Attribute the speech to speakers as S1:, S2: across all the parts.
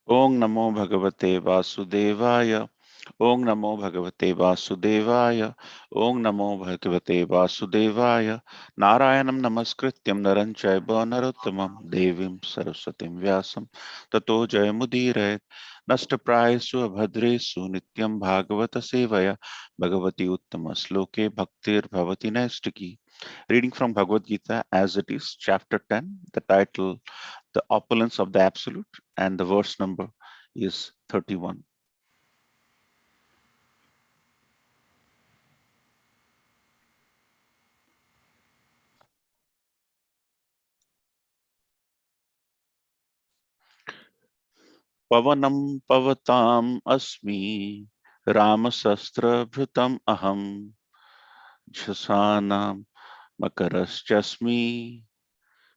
S1: Om Namo Bhagavate Vasudevaya. Om Namo Bhagavate Vasudevaya. Om Namo Bhagavate Vasudevaya. Narayanam Namaskrityam Naranchaiva Narottamam Devim Saraswatim Vyasam Tato Jayamudire Nashtaprayasu Abhadresu Nityam Bhagavata Sevaya Bhagavati Uttama Sloke Bhaktir Bhavati Naistiki. Reading from Bhagavad Gita as it is, chapter 10, the title The Opulence of the Absolute, and the verse number is 31. Pavanam pavatam asmi Ramasastra bhrutam aham Jhasanam makaraschasmi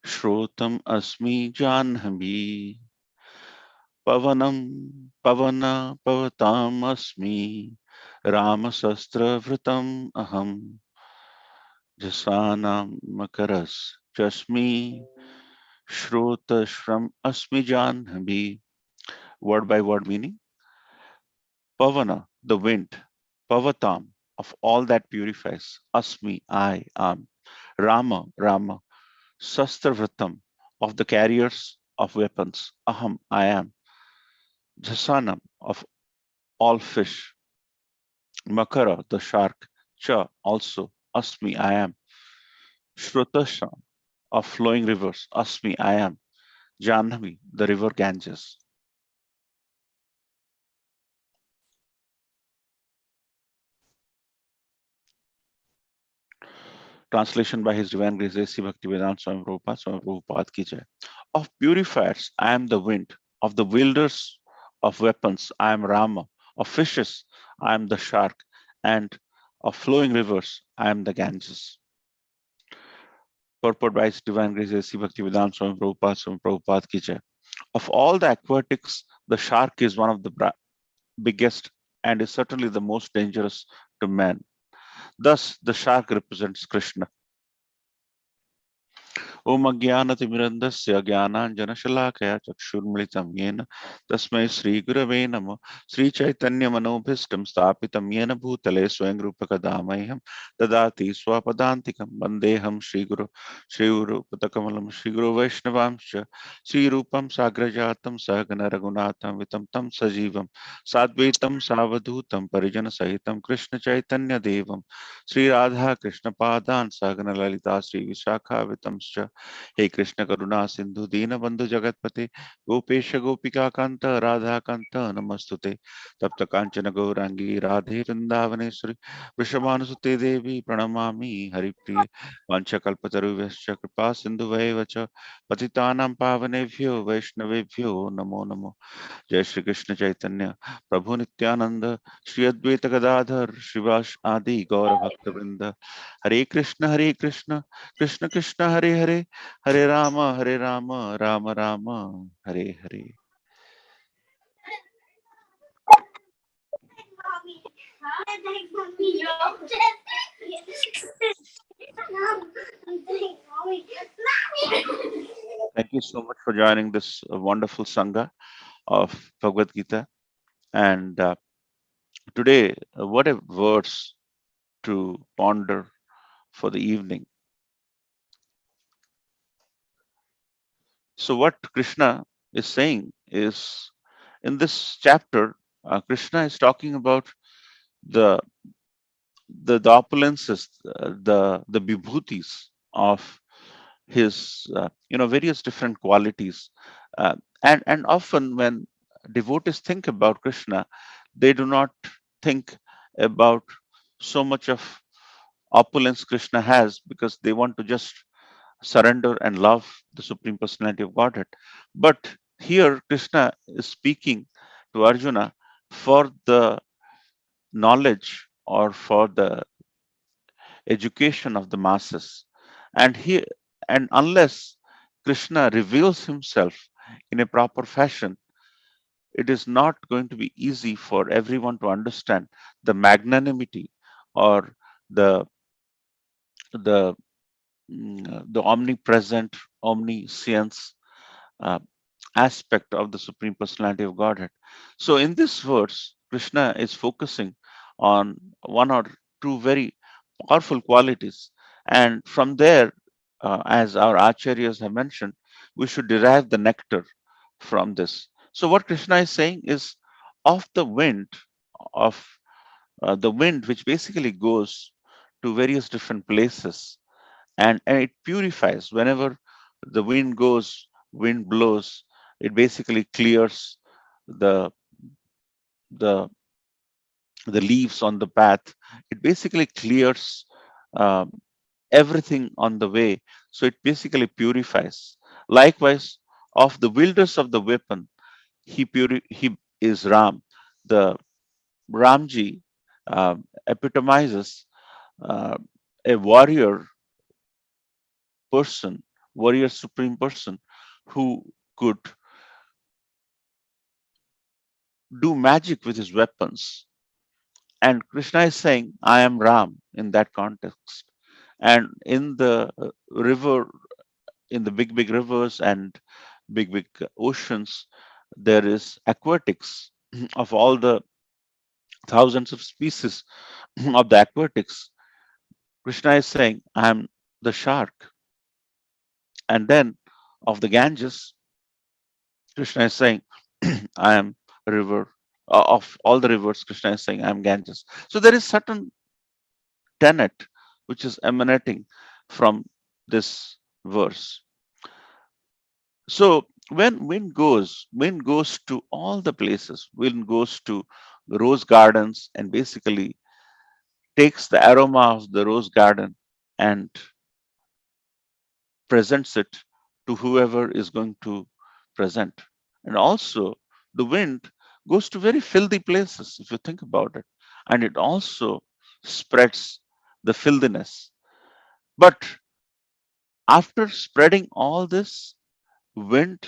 S1: Shrotam asmi janhami. Pavana pavatam asmi Ramasastra bhrutam aham Jhasanam makaraschasmi Shrotashram asmi janhami. Word by word meaning. Pavana, the wind. Pavatam, of all that purifies. Asmi, I am. Rama, Rama. Sastavratam, of the carriers of weapons. Aham, I am. Jasanam, of all fish. Makara, the shark. Cha, also. Asmi, I am. Shrotasham, of flowing rivers. Asmi, I am. Janami, the river Ganges. Translation by His Divine Grace A.C. Bhaktivedanta Swami Prabhupada, Swami Prabhupada ki jai. Of purifiers, I am the wind. Of the wielders of weapons, I am Rama. Of fishes, I am the shark. And of flowing rivers, I am the Ganges. Purport by His Divine Grace A.C. Bhaktivedanta Swami Prabhupada ki jai. Of all the aquatics, the shark is one of the biggest and is certainly the most dangerous to man. Thus, the shark represents Krishna. ओम अज्ञानतिमिरन्धस्य अज्ञानाञ्जनशलाकया चक्षुर्मिलितं येन तस्मै श्रीगुरवे नमः श्रीचैतन्यमनोभीष्टं स्थापितं येन भूतले स्वयं रूपकदा मह्यं ददाति स्वपदान्तिकं वन्देऽहं श्रीगुरुपदकमलं श्रीगुरो वैष्णवांश्च श्रीरूपं साग्रजातं सहगण रघुनाथं वितं तं सजीवं साद्वैतं सावधूतं परिजनसहितं कृष्णचैतन्यदेवं श्रीराधा कृष्णपादान् सहगण ललिता श्रीविशाखावितंश्च हे कृष्ण करुणा सिंधु दीन बंधु जगतपते गोपेश गोपिका कांत राधा कांत नमस्तुते तप्त कांचन गौरांगी राधे वृंदावनेश्वरी वृषभानुसुते देवी प्रणमामि हरिप्रिये वाञ्छकल्पतरुभ्यश्च कृपा सिन्धुभैव च पतितानां पावनेभ्यो वैष्णवेभ्यो नमो नमो। जय श्री कृष्ण चैतन्य प्रभु नित्यानंद श्री अद्वैत गदाधर श्रीवास आदि गौर भक्त वृंद। हरे कृष्ण कृष्ण कृष्ण हरे हरे, हरे Ram Ram Ram Hare Hare. Thank you so much for joining this wonderful Sangha of Bhagavad Gita. And today, what a verse to ponder for the evening. So, what Krishna is saying is in this chapter, Krishna is talking about the the opulences, the vibhutis of his various different qualities, and often when devotees think about Krishna, they do not think about so much of opulence Krishna has, because they want to just surrender and love the Supreme Personality of Godhead. But here Krishna is speaking to Arjuna for the knowledge or for the education of the masses. And he and unless Krishna reveals himself in a proper fashion, it is not going to be easy for everyone to understand the magnanimity or the the the omnipresent omniscience, uh, aspect of the Supreme Personality of Godhead. So, in this verse, Krishna is focusing on one or two very powerful qualities, and from there, as our acharyas have mentioned, we should derive the nectar from this. So, what Krishna is saying is of the wind, of the wind which basically goes to various different places, and it purifies whenever the wind goes, wind blows, it basically clears the the the leaves on the path. It basically clears um, everything on the way, so it basically purifies. Likewise, of the wielders of the weapon, he is Ram. The Ramji epitomizes uh, a person, warrior supreme person who could do magic with his weapons. And Krishna is saying, I am Ram in that context. And in the river, in the big rivers and big oceans, there is aquatics of all the thousands of species of the aquatics. Krishna is saying, I am the shark. And then of the Ganges, Krishna is saying, I am a river. Of all the rivers, Krishna is saying, I am Ganges. So there is certain tenet which is emanating from this verse. So when wind goes to all the places, wind goes to the rose gardens and basically takes the aroma of the rose garden and presents it to whoever is going to present. And also, the wind goes to very filthy places, if you think about it, and it also spreads the filthiness. But after spreading all this, wind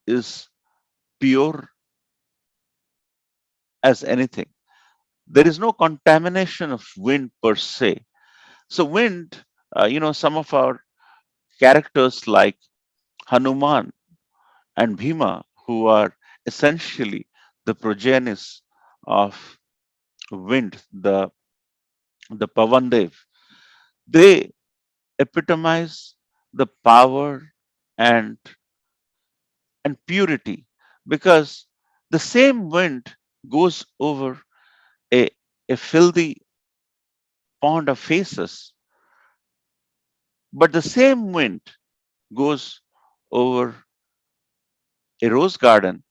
S1: is pure as anything. There is no contamination of wind per se. So, wind, some of our characters like Hanuman and Bhima, who are essentially the progenitors of wind, the Pavandev, they epitomize the power and purity, because the same wind goes over a, a filthy pond of faces, but the same wind goes over a rose garden.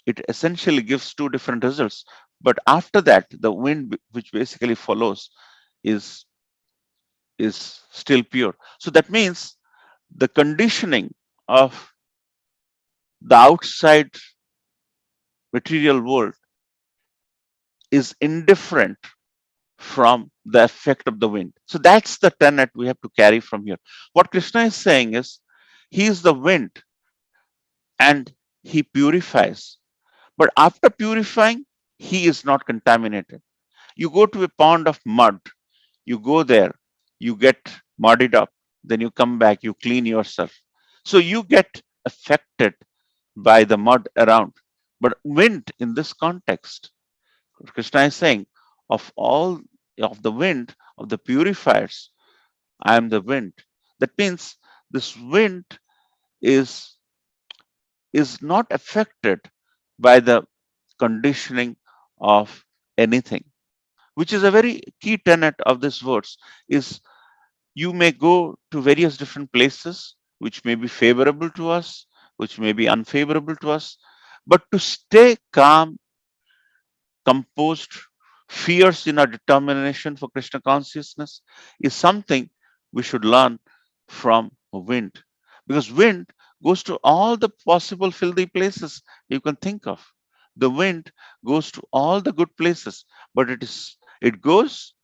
S1: It essentially gives two different results. But after that, the wind which basically follows is still pure. So that means the conditioning of the outside material world is indifferent from the effect of the wind. So that's the tenet we have to carry from here. What Krishna is saying is, he is the wind and he purifies. But after purifying, he is not contaminated. You go to a pond of mud, you go there, you get muddied up, then you come back, you clean yourself. So you get affected by the mud around. But wind in this context, Krishna is saying, of all of the wind, of the purifiers, I am the wind. That means this wind is not affected by the conditioning of anything, which is a very key tenet of this verse. Is you may go to various different places which may be favorable to us, which may be unfavorable to us, but to stay calm, composed, fierce in our determination for Krishna consciousness is something we should learn from wind. Because wind goes to all the possible filthy places you can think of. The wind goes to all the good places, but it goes,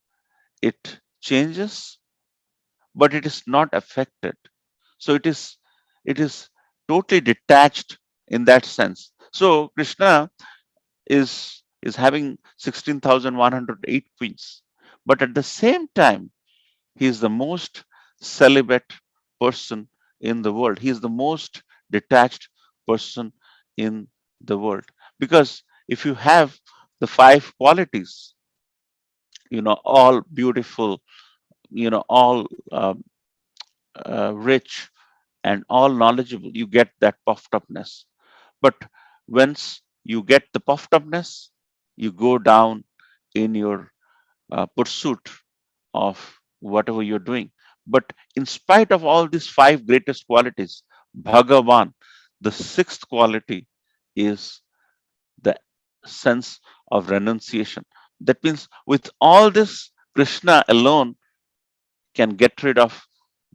S1: it changes, but it is not affected. So it is totally detached in that sense. So Krishna is having 16,108 queens, but at the same time he is the most celibate person in the world. He is the most detached person in the world. Because if you have the five qualities, all beautiful, all rich and all knowledgeable, you get that puffed upness. But once you get the puffed upness, you go down in your pursuit of whatever you're doing. But in spite of all these five greatest qualities, Bhagavan, the sixth quality, is the sense of renunciation. That means with all this, Krishna alone can get rid of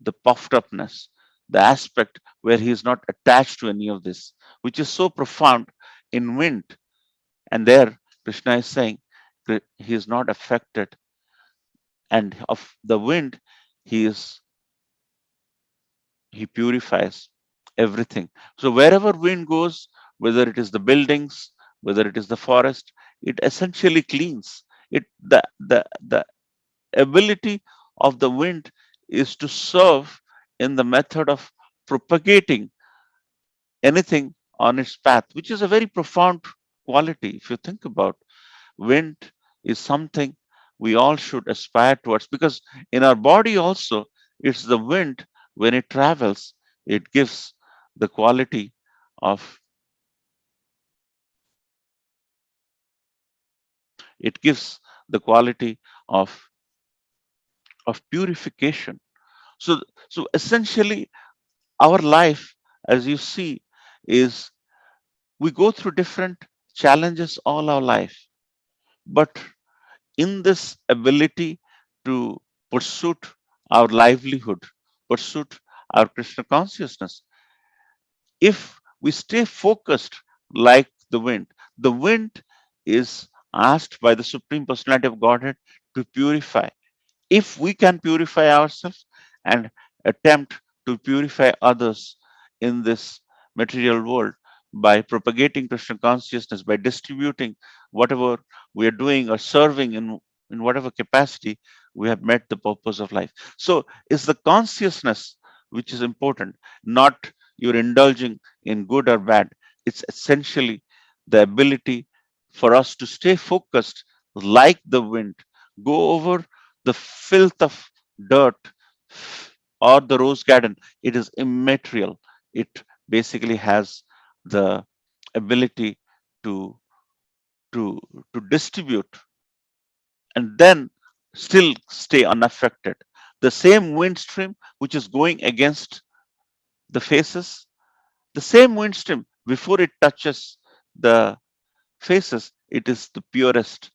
S1: the puffed upness, the aspect where he is not attached to any of this, which is so profound in wind. And there, Krishna is saying he is not affected, and of the wind, he is he purifies everything. So wherever wind goes, whether it is the buildings, whether it is the forest, it essentially cleans. The ability of the wind is to serve in the method of propagating anything on its path, which is a very profound quality. If you think about, wind is something we all should aspire towards, because in our body also, it's the wind. When it travels, it gives the quality of it gives the quality of purification. So essentially, our life, as you see, is we go through different challenges all our life, but in this ability to pursue our livelihood, pursue our Krishna consciousness, if we stay focused like the wind is asked by the Supreme Personality of Godhead to purify. If we can purify ourselves and attempt to purify others in this material world by propagating Krishna consciousness, by distributing whatever we are doing or serving in whatever capacity, we have met the purpose of life. So it's the consciousness which is important, not you're indulging in good or bad. It's essentially the ability for us to stay focused like the wind, go over the filth of dirt or the rose garden. It is immaterial. It basically has the ability to to distribute and then still stay unaffected. The same wind stream which is going against the faces, the same wind stream before it touches the faces, it is the purest.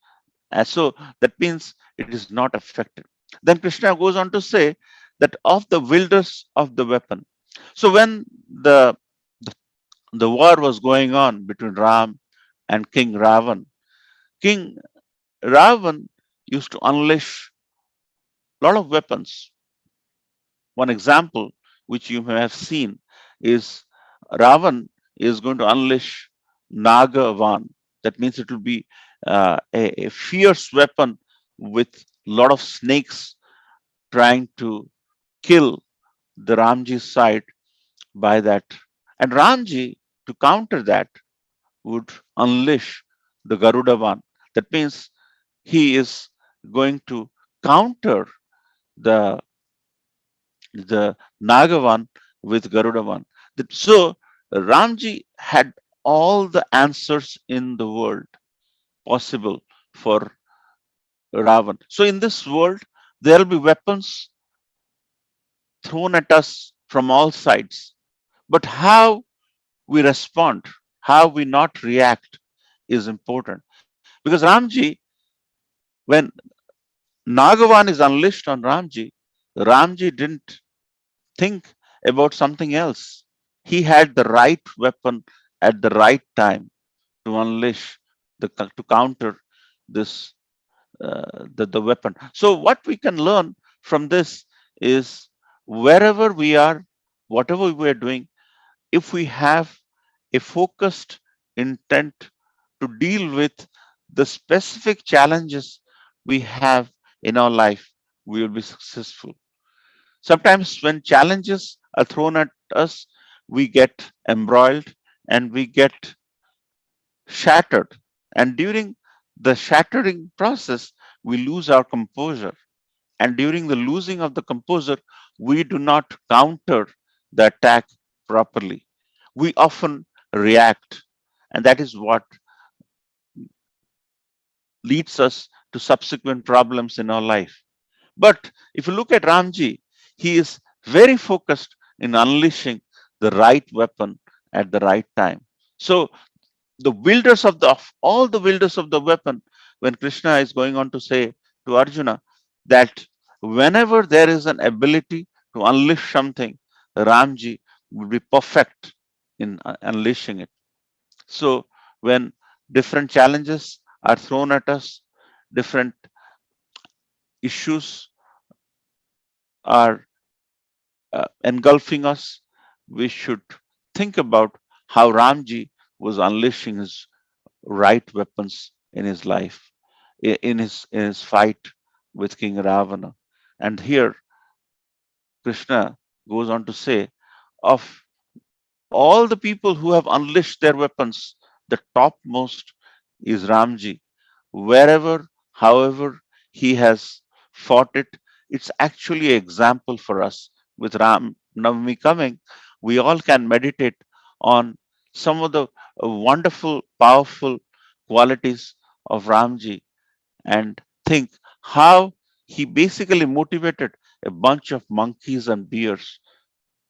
S1: And so that means it is not affected. Then Krishna goes on to say that of the wielders of the weapon. So when the war was going on between Ram and King Ravan, King Ravan used to unleash a lot of weapons. One example which you may have seen is Ravan is going to unleash Nagavan. That means it will be a fierce weapon with a lot of snakes trying to kill the Ramji side by that. And Ramji, to counter that, would unleash the Garudavan. That means he is going to counter the Nagavan with Garudavan. So Ramji had all the answers in the world possible for Ravan. So in this world, there will be weapons thrown at us from all sides. But how we respond, how we not react is important. Because Ramji, when Nagavan is unleashed on Ramji, Ramji didn't think about something else. He had the right weapon at the right time to unleash to counter this the weapon. So what we can learn from this is wherever we are, whatever we are doing, if we have a focused intent to deal with the specific challenges we have in our life, we will be successful. Sometimes when challenges are thrown at us, we get embroiled and we get shattered. And during the shattering process, we lose our composure. And during the losing of the composure, we do not counter the attack properly. We often react, and that is what leads us to subsequent problems in our life. But if you look at Ramji, he is very focused in unleashing the right weapon at the right time. So the wielders of all the wielders of the weapon, when Krishna is going on to say to Arjuna that whenever there is an ability to unleash something, Ramji will be perfect in unleashing it. So when different challenges are thrown at us, different issues are engulfing us, we should think about how Ramji was unleashing his right weapons in his life, in his fight with King Ravana. And here Krishna goes on to say, of all the people who have unleashed their weapons, the topmost is Ramji. Wherever, however, he has fought it, it's actually an example for us. With Ram Navami coming, we all can meditate on some of the wonderful, powerful qualities of Ramji and think how he basically motivated a bunch of monkeys and bears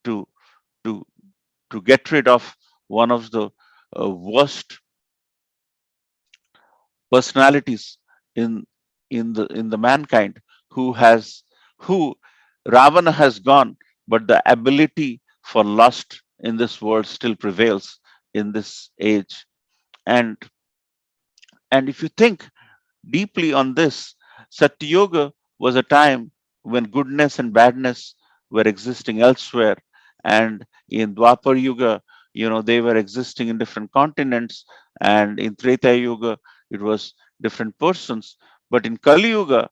S1: to to to get rid of one of the worst personalities in in the mankind, who Ravana has gone, but the ability for lust in this world still prevails in this age. And and if you think deeply on this, Satya was a time when goodness and badness were existing elsewhere, and in Dwapar Yuga, they were existing in different continents, and in Treta Yuga, it was different persons. But in Kali Yuga,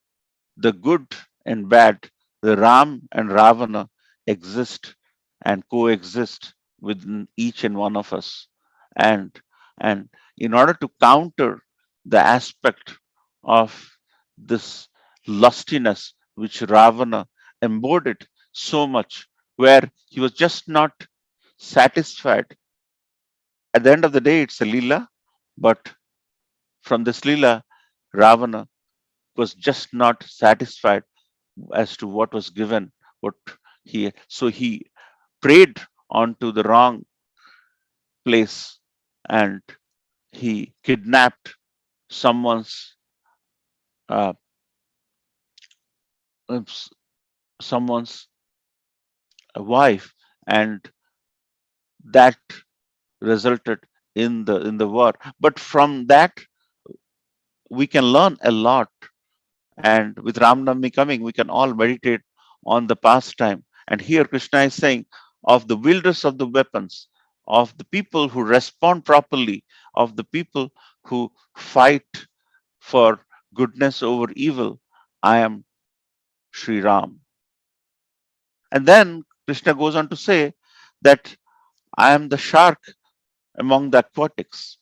S1: the good and bad, the Ram and Ravana exist and coexist within each and one of us. And and in order to counter the aspect of this lustiness which Ravana embodied so much, where he was just not satisfied. At the end of the day, it's a lila, but from this lila, Ravana was just not satisfied as to what was given, what he prayed onto the wrong place, and he kidnapped someone's uh, uh, s- someone's wife, and that resulted in the war. But from that we can learn a lot, and with Ramnami coming, we can all meditate on the past time. And here Krishna is saying, of the wielders of the weapons, of the people who respond properly, of the people who fight for goodness over evil, I am Sri Ram. And then Krishna goes on to say that I am the shark among the aquatics.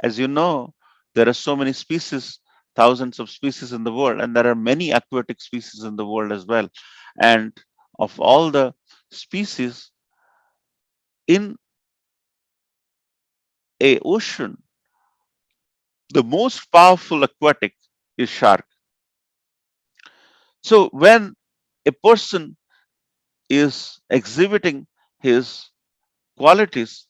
S1: As you know, there are so many species, thousands of species in the world, and there are many aquatic species in the world as well. And of all the species in a ocean, the most powerful aquatic is shark. So when a person is exhibiting his qualities,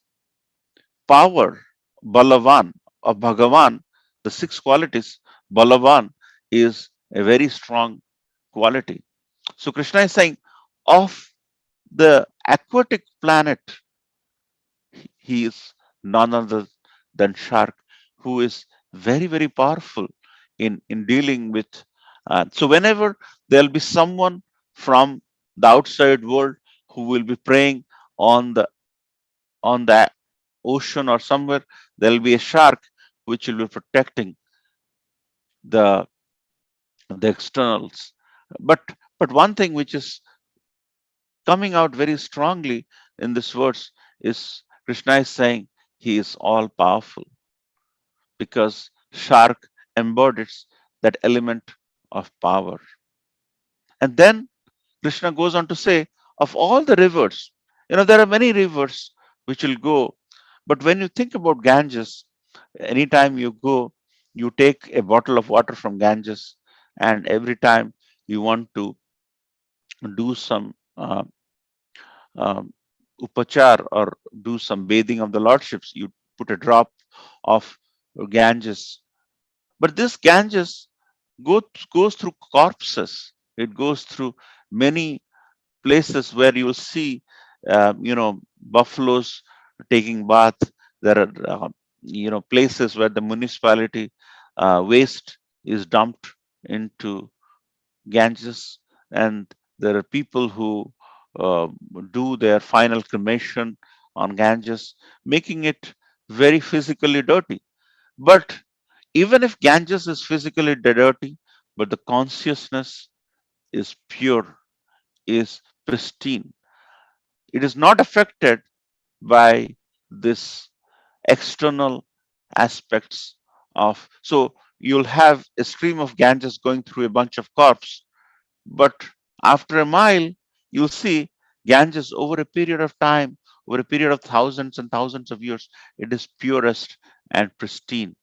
S1: power, Balavan of Bhagavan, the six qualities, Balavan is a very strong quality. So Krishna is saying, of the aquatic planet, he is none other than shark, who is very, very powerful in dealing with. So whenever there'll be someone from the outside world who will be praying on the ocean or somewhere, there'll be a shark which will be protecting the the externals. But but one thing which is coming out very strongly in this verse is Krishna is saying He is all powerful because shark embodies that element of power. And then Krishna goes on to say, of all the rivers, there are many rivers which will go, but when you think about Ganges, anytime you go, you take a bottle of water from Ganges, and every time you want to do some um, upachar or do some bathing of the lordships, you put a drop of Ganges. But this Ganges goes through corpses. It goes through many places where you will see, buffaloes taking bath. There are, places where the municipality waste is dumped into Ganges, and there are people who uh, do their final cremation on Ganges, making it very physically dirty. But even if Ganges is physically dirty, but the consciousness is pure, is pristine. It is not affected by this external aspects of. So you'll have a stream of Ganges going through a bunch of corpse, but after a mile, you'll see Ganges over a period of time, over a period of thousands and thousands of years, it is purest and pristine.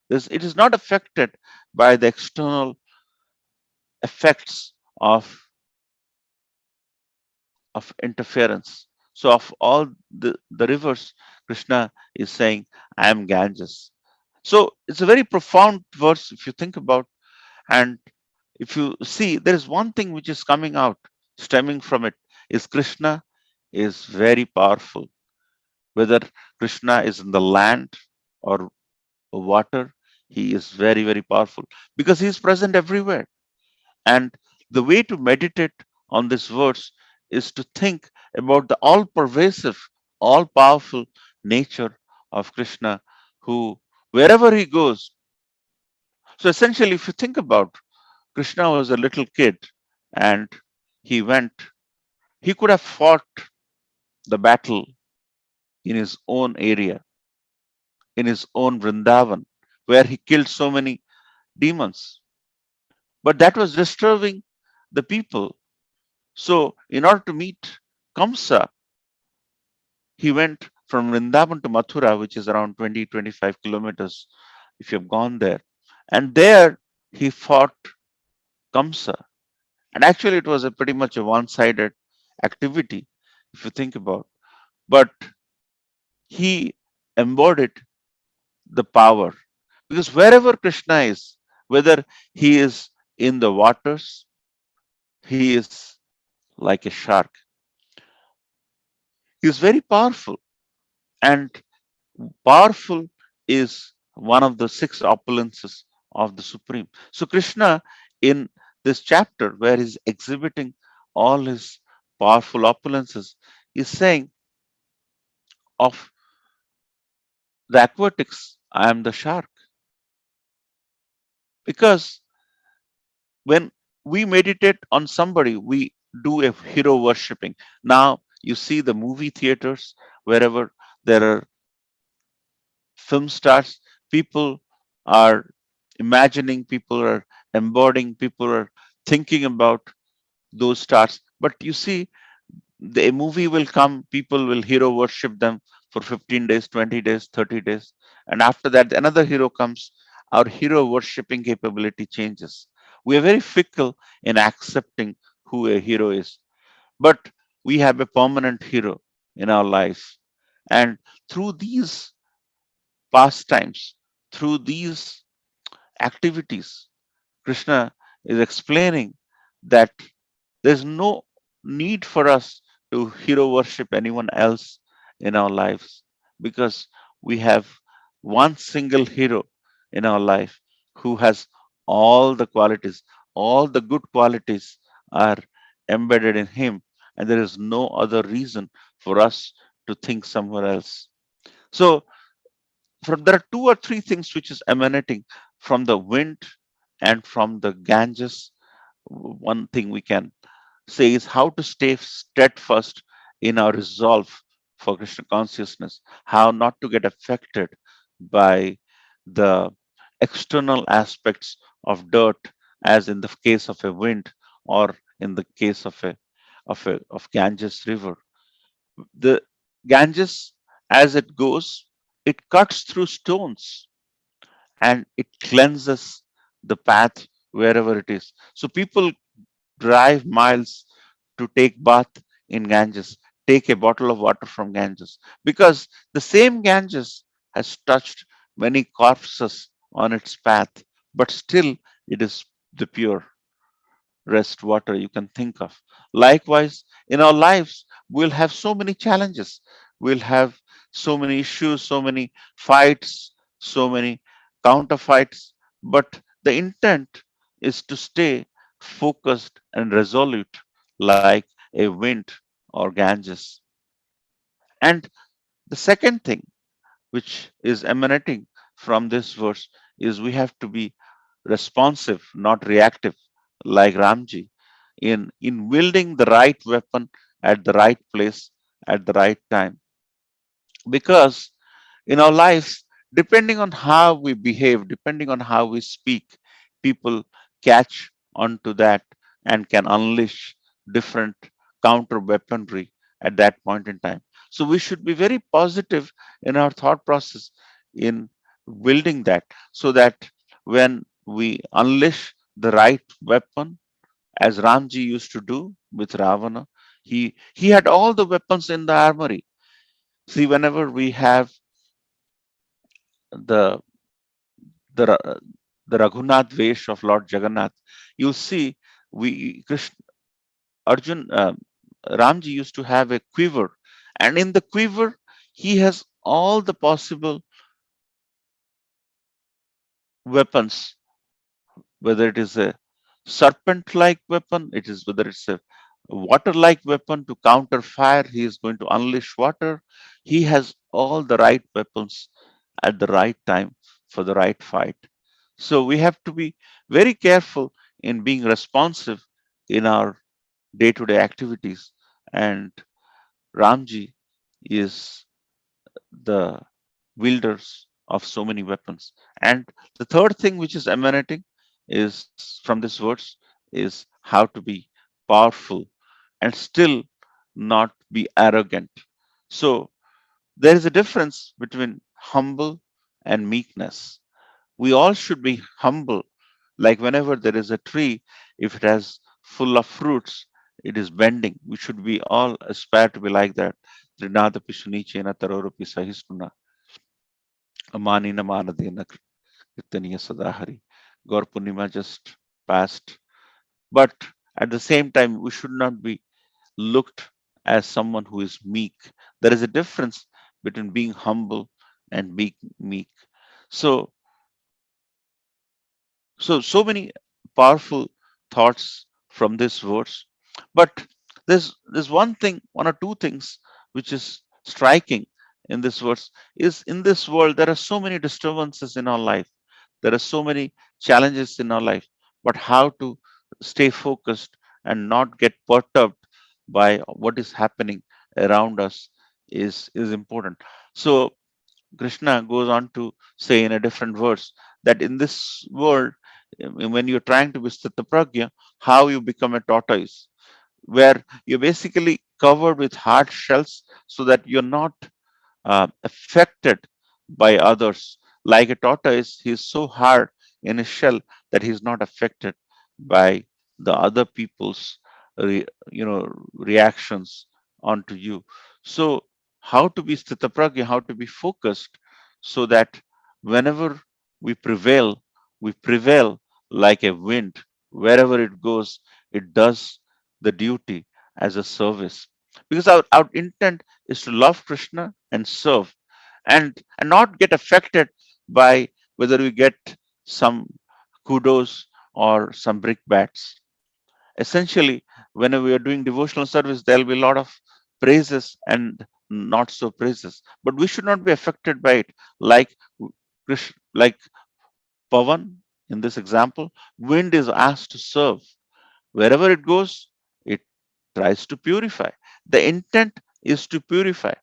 S1: It is not affected by the external effects of interference. So, of all the rivers, Krishna is saying, I am Ganges. So, it's a very profound verse if you think about. And if you see, there is one thing which is coming out, stemming from it, is Krishna is very powerful. Whether Krishna is in the land or water, he is very, very powerful because he is present everywhere. And the way to meditate on this verse is to think about the all pervasive, all powerful nature of Krishna, who, wherever he goes, so essentially, if you think about Krishna was a little kid and he went, he could have fought the battle in his own area, in his own Vrindavan, where he killed so many demons. But that was disturbing the people. So, in order to meet Kamsa, he went from Vrindavan to Mathura, which is around 20-25 kilometers if you've gone there. And there he fought Kamsa. And actually, it was a pretty much a one sided activity, if you think about. But he embodied the power because wherever Krishna is, whether he is in the waters, he is like a shark. He is very powerful, and powerful is one of the six opulences of the Supreme. So, Krishna, in this chapter where he's exhibiting all his powerful opulences, is saying of the aquatics, I am the shark. Because when we meditate on somebody, we do a hero worshipping. Now, you see the movie theaters, wherever there are film stars, people are imagining, people are embodying, people are thinking about those stars. But you see, the movie will come, people will hero worship them for 15 days, 20 days, 30 days. And after that, another hero comes. Our hero worshipping capability changes. We are very fickle in accepting who a hero is. But we have a permanent hero in our lives. And through these pastimes, through these activities, Krishna is explaining that there's no need for us to hero worship anyone else in our lives because we have one single hero in our life who has all the qualities, all the good qualities are embedded in him, and there is no other reason for us to think somewhere else. So, there are two or three things which is emanating from the wind and from the Ganges. One thing we can say is how to stay steadfast in our resolve for Krishna consciousness, how not to get affected by the external aspects of dirt, as in the case of a wind or in the case of of Ganges river. The Ganges, as it goes, it cuts through stones and it cleanses the path wherever it is. So people drive miles to take bath in Ganges, take a bottle of water from Ganges, because the same Ganges has touched many corpses on its path, but still it is the pure rest water you can think of. Likewise, in our lives, we'll have so many challenges. We'll have so many issues, so many fights, so many counterfights. But the intent is to stay focused and resolute like a wind or Ganges. And the second thing which is emanating from this verse is we have to be responsive, not reactive, like Ramji, in wielding the right weapon at the right place at the right time. Because in our lives, depending on how we behave, depending on how we speak, people catch onto that and can unleash different counter weaponry at that point in time. So we should be very positive in our thought process in building that, so that when we unleash the right weapon, as Ramji used to do with Ravana, he had all the weapons in the armory. See, whenever we have the the Ra- the Raghunath Vesh of Lord Jagannath, you'll see we Krishna, Arjun Ramji used to have a quiver, and in the quiver he has all the possible weapons, whether it is a serpent-like weapon, it is whether it's a water-like weapon to counter fire, he is going to unleash water. He has all the right weapons at the right time for the right fight. So we have to be very careful in being responsive in our day-to-day activities. And Ramji is the wielders of so many weapons. And the third thing which is emanating is from this verse is how to be powerful and still not be arrogant. So there is a difference between humble and meekness. We all should be humble. Like whenever there is a tree, if it has full of fruits, it is bending. We should be all aspire to be like that. Trinada Pishunichena Tarorupi Sahisnuna Amanina Manadena Kirtaniya Sadahari. Gaur Purnima just passed. But at the same time, we should not be looked as someone who is meek. There is a difference between being humble and being meek. So so many powerful thoughts from this verse. But there's one thing, one or two things which is striking in this verse is in this world there are so many disturbances in our life. There are so many challenges in our life. But how to stay focused and not get perturbed by what is happening around us is important. So Krishna goes on to say in a different verse that in this world, when you're trying to be Sthitapragya, how you become a tortoise, where you're basically covered with hard shells so that you're not affected by others. Like a tortoise, he's so hard in his shell that he's not affected by the other people's, reactions onto you. So, how to be sthitapragya, how to be focused, so that whenever we prevail like a wind. Wherever it goes, it does the duty as a service. Because our intent is to love Krishna and serve, and not get affected by whether we get some kudos or some brickbats. Essentially, whenever we are doing devotional service, there will be a lot of praises and not so praises. But we should not be affected by it. Like like Pavan in this example, wind is asked to serve. Wherever it goes, it tries to purify. The intent is to purify.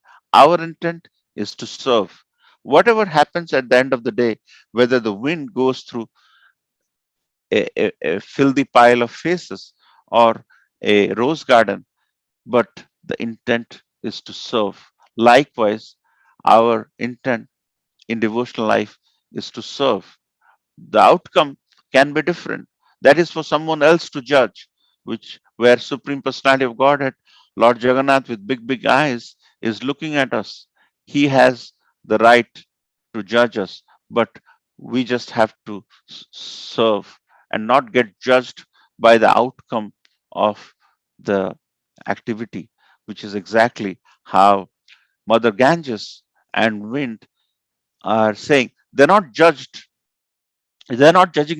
S1: our intent is to serve. Whatever happens at the end of the day, whether the wind goes through a filthy pile of faces or a rose garden, but the intent is to serve. Likewise, our intent in devotional life is to serve. The outcome can be different. That is for someone else to judge, which where Supreme Personality of Godhead, Lord Jagannath with big, big eyes, is looking at us. He has the right to judge us, but we just have to serve and not get judged by the outcome of the activity, which is exactly how Mother Ganges and wind are saying. They're not judging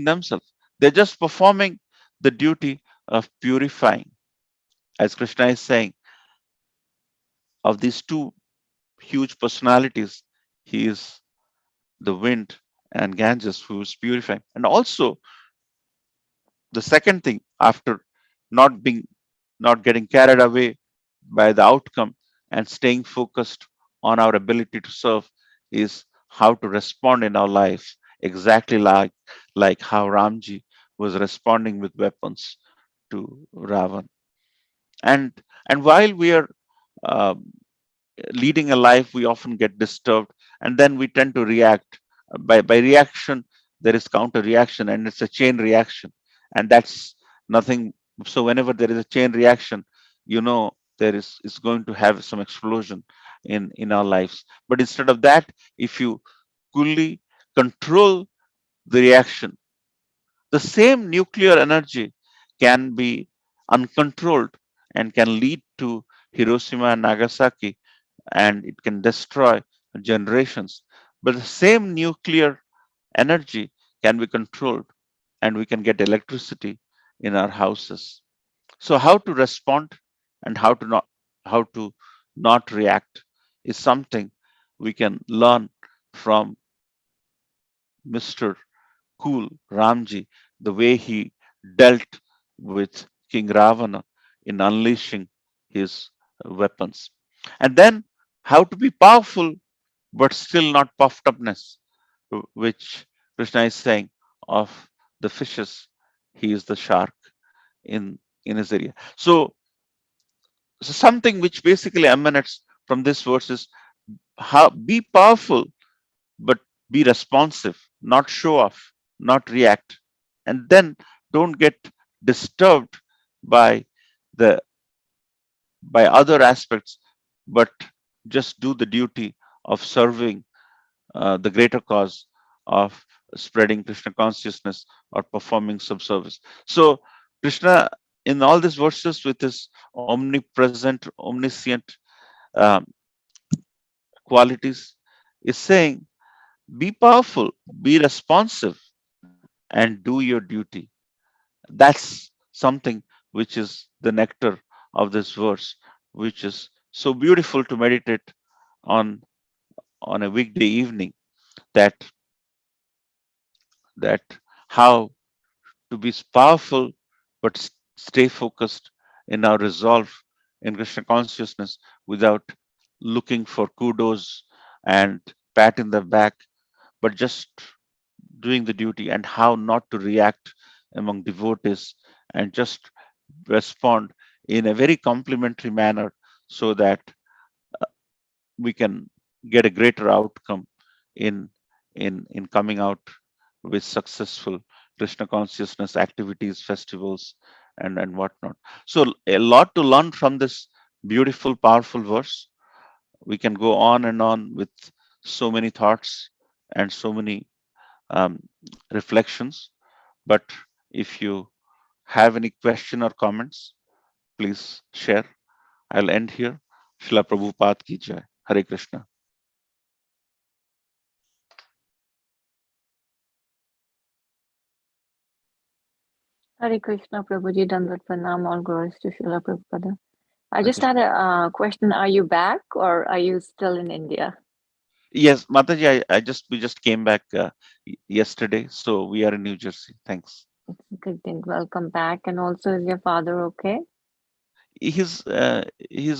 S1: themselves. They're just performing the duty of purifying. As Krishna is saying, of these two huge personalities, he is the wind and Ganges who is purifying. And also the second thing, after not being not getting carried away by the outcome and staying focused on our ability to serve, is how to respond in our life, exactly like how Ramji was responding with weapons to Ravan. And while we are uh, leading a life, we often get disturbed, and then we tend to react. By reaction, there is counter reaction, and it's a chain reaction, and that's nothing. So whenever there is a chain reaction, you know there is going to have some explosion in our lives. But instead of that, if you coolly control the reaction, the same nuclear energy can be uncontrolled and can lead to Hiroshima and Nagasaki, and it can destroy generations. But the same nuclear energy can be controlled, and we can get electricity in our houses. So how to respond and how to not react is something we can learn from Mr. Cool Ramji, the way he dealt with King Ravana in unleashing his weapons. And then how to be powerful but still not puffed upness, which Krishna is saying of the fishes, he is the shark in his area. So something which basically emanates from this verse is how be powerful but be responsive, not show off, not react. And then don't get disturbed by the by other aspects, but just do the duty of serving the greater cause of spreading Krishna consciousness or performing some service. So Krishna, in all these verses, with his omnipresent, omniscient um, qualities, is saying, be powerful, be responsive, and do your duty. That's something which is the nectar of this verse, which is so beautiful to meditate on a weekday evening. That that how to be powerful but stay focused in our resolve in Krishna consciousness without looking for kudos and pat in the back, but just doing the duty, and how not to react among devotees and just respond in a very complimentary manner so that we can get a greater outcome in in coming out with successful Krishna consciousness activities, festivals, and whatnot. So a lot to learn from this beautiful, powerful verse. We can go on and on with so many thoughts and so many um, reflections. But if you have any question or comments, please share. I'll end here. Srila Prabhupada ki jai. Hare Krishna.
S2: Hare Krishna, Prabhuji, Dandat Pranam, all glories to Srila Prabhupada. I
S1: Hare
S2: just
S1: Krishna.
S2: had a question. Are you back or are you still in India?
S1: Yes, Mataji, we just came back yesterday, so we are in New Jersey. Thanks.
S2: It's a good thing. Welcome back. And also, is your father okay?
S1: He's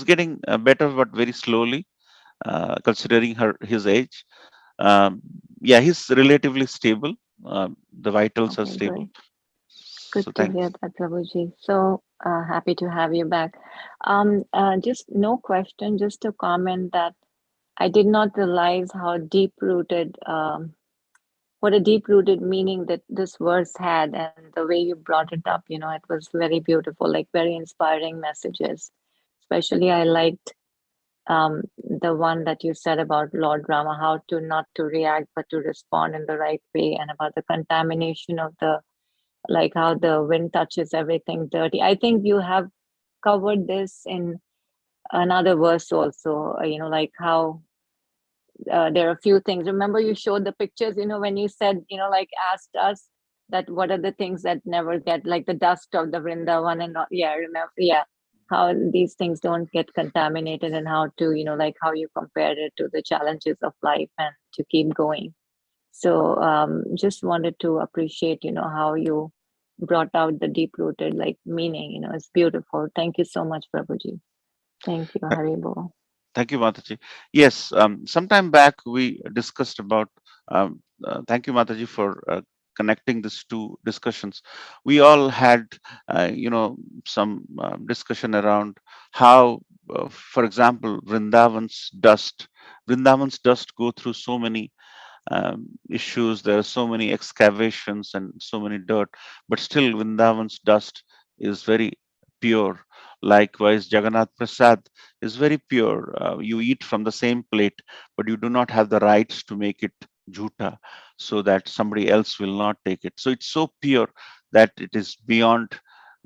S1: getting better, but very slowly. considering his age. Um, yeah, he's relatively stable. The vitals are
S2: Okay,
S1: stable.
S2: great. Good
S1: So
S2: to hear
S1: thanks.
S2: that, Prabhuji. So happy to have you back. Just no question, just to comment that I did not realize how deep rooted, what a deep rooted meaning that this verse had, and the way you brought it up, it was very beautiful, like very inspiring messages. Especially, I liked the one that you said about Lord Rama, how to not to react but to respond in the right way, and about the contamination of the, like how the wind touches everything dirty. I think you have covered this in another verse also, like how there are a few things. Remember, you showed the pictures, when you said, like asked us that what are the things that never get, like the dust of the Vrindavan and all. Yeah, remember, yeah, how these things don't get contaminated, and how to, like how you compared it to the challenges of life and to keep going. So just wanted to appreciate, how you brought out the deep rooted like meaning, it's beautiful. Thank you so much, Prabhuji. Thank you, Haribo.
S1: Thank you, Mataji. Yes, sometime back we discussed about. Thank you, Mataji, for connecting these two discussions. We all had, some discussion around how, for example, Vrindavan's dust go through so many issues. There are so many excavations and so many dirt, but still Vrindavan's dust is very pure. Likewise, Jagannath Prasad is very pure. You eat from the same plate, but you do not have the rights to make it jhuta, so that somebody else will not take it. So it's so pure that it is beyond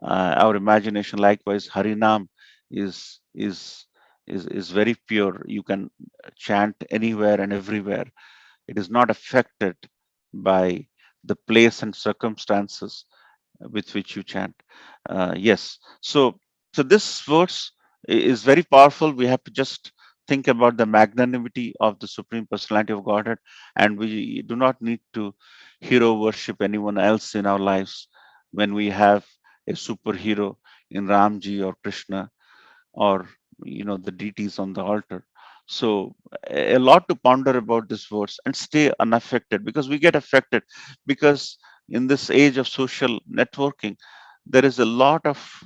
S1: our imagination. Likewise, Harinam is is is very pure. You can chant anywhere and everywhere. It is not affected by the place and circumstances with which you chant. Yes. So this verse is very powerful. We have to just think about the magnanimity of the Supreme Personality of Godhead, and we do not need to hero worship anyone else in our lives when we have a superhero in Ramji or Krishna, or the deities on the altar. So a lot to ponder about this verse, and stay unaffected, because we get affected, because in this age of social networking there is a lot of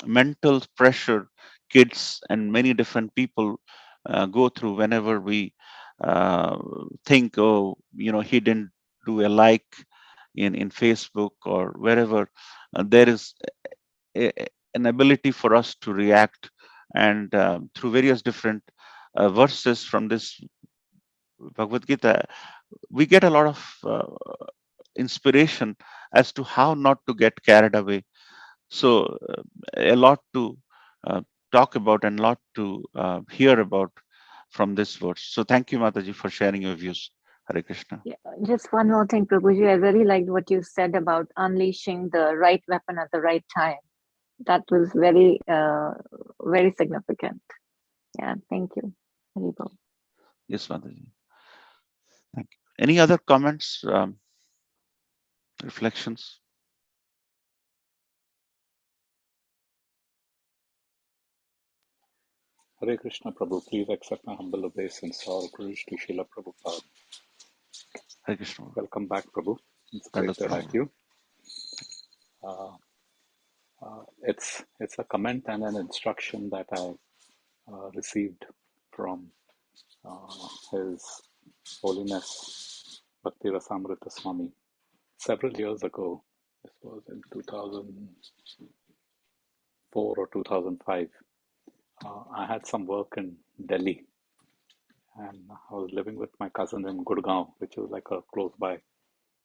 S1: mental pressure kids and many different people go through whenever we uh, think, oh, he didn't do a like in Facebook or wherever. There is an ability for us to react, and through various different verses from this Bhagavad Gita, we get a lot of inspiration as to how not to get carried away. So a lot to uh, talk about, and lot to hear about from this verse. So thank you, Mataji, for sharing your views. Hare Krishna.
S2: Yeah, just one more thing, Prabhuji. I really liked what you said about unleashing the right weapon at the right time. That was very significant. Yeah, thank you. Haribo.
S1: Yes, Mataji. Thank you. Any other comments, reflections?
S3: Hare Krishna Prabhu, please accept my humble obeisance. All praise to Srila Prabhupada.
S1: Hare Krishna.
S3: Welcome back, Prabhu. It's great
S1: Dandavat
S3: to have
S1: Pranam.
S3: you. It's a comment and an instruction that I received from His Holiness Bhakti Rasamrita Swami several years ago. This was in 2004 or 2005. I had some work in Delhi, and I was living with my cousin in Gurgaon, which is like a close by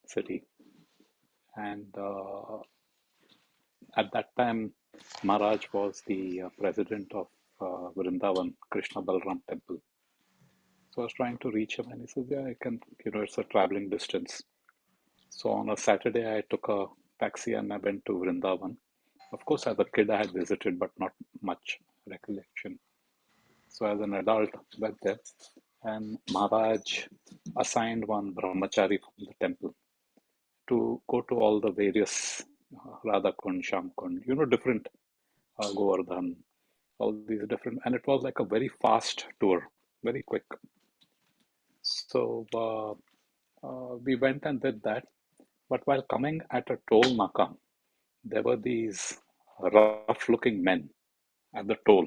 S3: city. And at that time, Maharaj was the president of Vrindavan Krishna Balram temple. So I was trying to reach him, and he says, "Yeah, I can. It's a traveling distance." So on a Saturday, I took a taxi and I went to Vrindavan. Of course, as a kid, I had visited, but not much recollection. So as an adult, went there, and Maharaj assigned one brahmachari from the temple to go to all the various Radha Kund, Sham Kund, different Govardhan, all these different, and it was like a very fast tour. very quick. So we went and did that. But while coming at a toll naka, there were these rough-looking men at the toll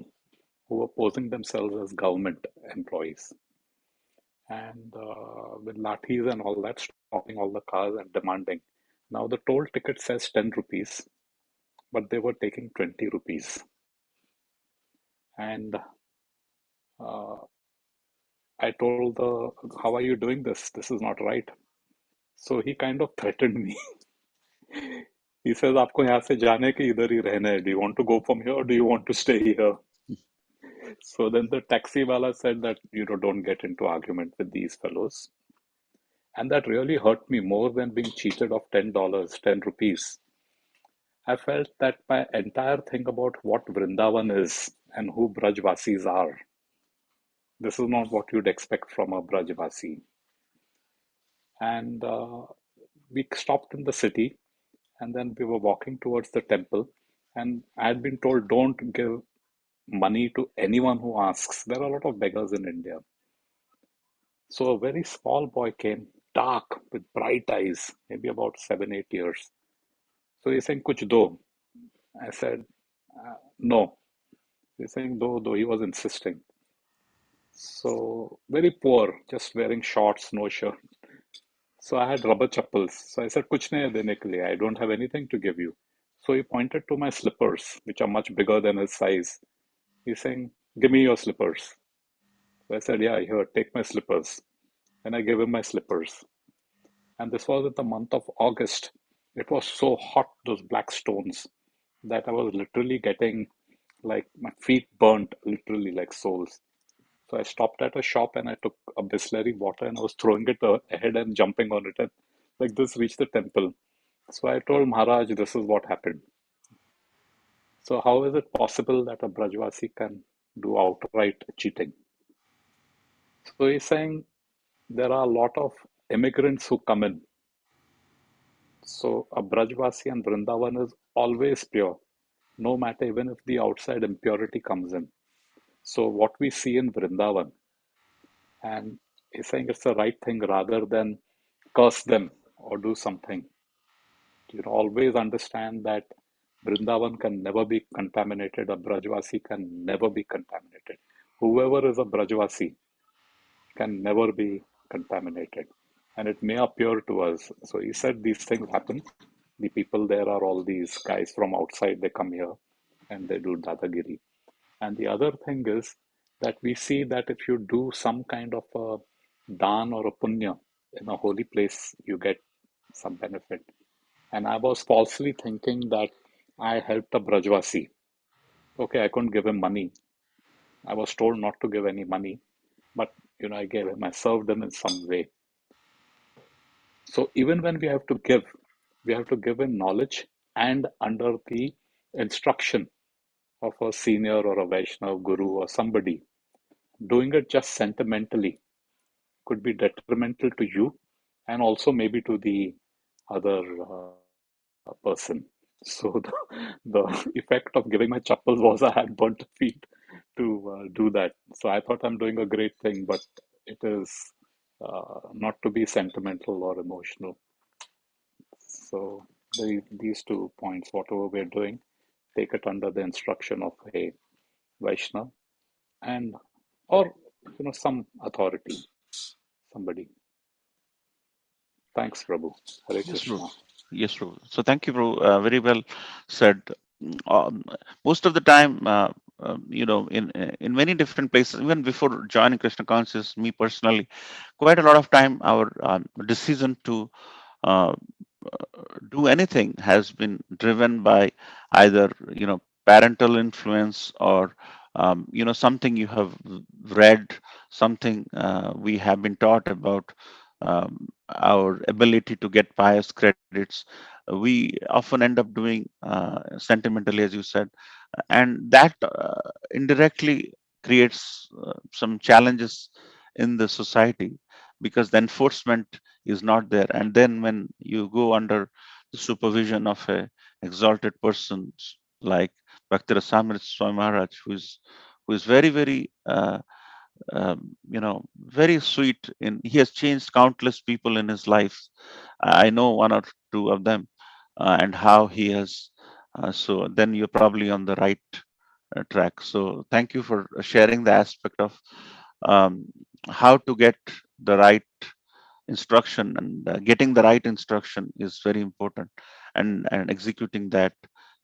S3: who were posing themselves as government employees and with lathis and all that, stopping all the cars and demanding. Now the toll ticket says 10 rupees, but they were taking 20 rupees. And uh, I told how are you doing this? This is not right. So he kind of threatened me. He says, आपको यहाँ से जाने के इधर ही रहना है. Do you want to go from here or do you want to stay here? So then the taxi wala said that, don't get into argument with these fellows. And that really hurt me more than being cheated of $10, 10 rupees. I felt that my entire thing about what Vrindavan is and who Brajvasis are, this is not what you'd expect from a Brajvasi. And we stopped in the city and then we were walking towards the temple. And I had been told, don't give money to anyone who asks. There are a lot of beggars in India. So a very small boy came, dark, with bright eyes, maybe about 7, 8 years. So he's saying, Kuch do. I said, no. He's saying, do, do. He was insisting. So very poor, just wearing shorts, no shirt. So I had rubber chappals. So I said, Kuch nahi hai dene ke liye. I don't have anything to give you. So he pointed to my slippers, which are much bigger than his size. He's saying, give me your slippers. So I said, yeah, here, take my slippers. And I gave him my slippers. And this was in the month of August. It was so hot, those black stones, that I was literally getting like my feet burnt, literally like soles. So I stopped at a shop and I took a Bisleri water and I was throwing it ahead and jumping on it. And like this reached the temple. So I told Maharaj, this is what happened. So how is it possible that a Brajvasi can do outright cheating? So he's saying there are a lot of immigrants who come in. So a Brajvasi and Vrindavan is always pure, no matter even if the outside impurity comes in. So what we see in Vrindavan, and he's saying it's the right thing rather than curse them or do something. Always understand that Vrindavan can never be contaminated, a Brajvasi can never be contaminated. Whoever is a Brajvasi can never be contaminated. And it may appear to us. So he said these things happen. The people there are all these guys from outside, they come here and they do Dadagiri. And the other thing is that we see that if you do some kind of a dan or a punya in a holy place, you get some benefit. And I was falsely thinking that I helped a Brajvasi. Okay, I couldn't give him money. I was told not to give any money, but I gave him, I served him in some way. So even when we have to give in knowledge and under the instruction of a senior or a Vaishnav guru or somebody. Doing it just sentimentally could be detrimental to you and also maybe to the other person. So the effect of giving my chappals was I had burnt feet to do that. So I thought I'm doing a great thing, but it is not to be sentimental or emotional. So these 2 points, whatever we're doing, take it under the instruction of a Vaishnav and or some authority, somebody. Thanks, Prabhu. Hare
S1: Yes, bro.
S3: Krishna.
S1: Yes, bro. So thank you, bro. Very well said. Um, Most of the time, in many different places, even before joining Krishna conscious, me personally, quite a lot of time, our decision to uh, do anything has been driven by either parental influence or something you have read, something we have been taught about our ability to get pious credits. We often end up doing sentimentally, as you said, and that indirectly creates some challenges in the society because the enforcement is not there. And then when you go under the supervision of a exalted person like Bhakti Rasamrita Swami Maharaj, who is very, very very sweet. He has changed countless people in his life. I know one or two of them, and how he has. So then you're probably on the right track. So thank you for sharing the aspect of um, how to get the right instruction, and getting the right instruction is very important, and executing that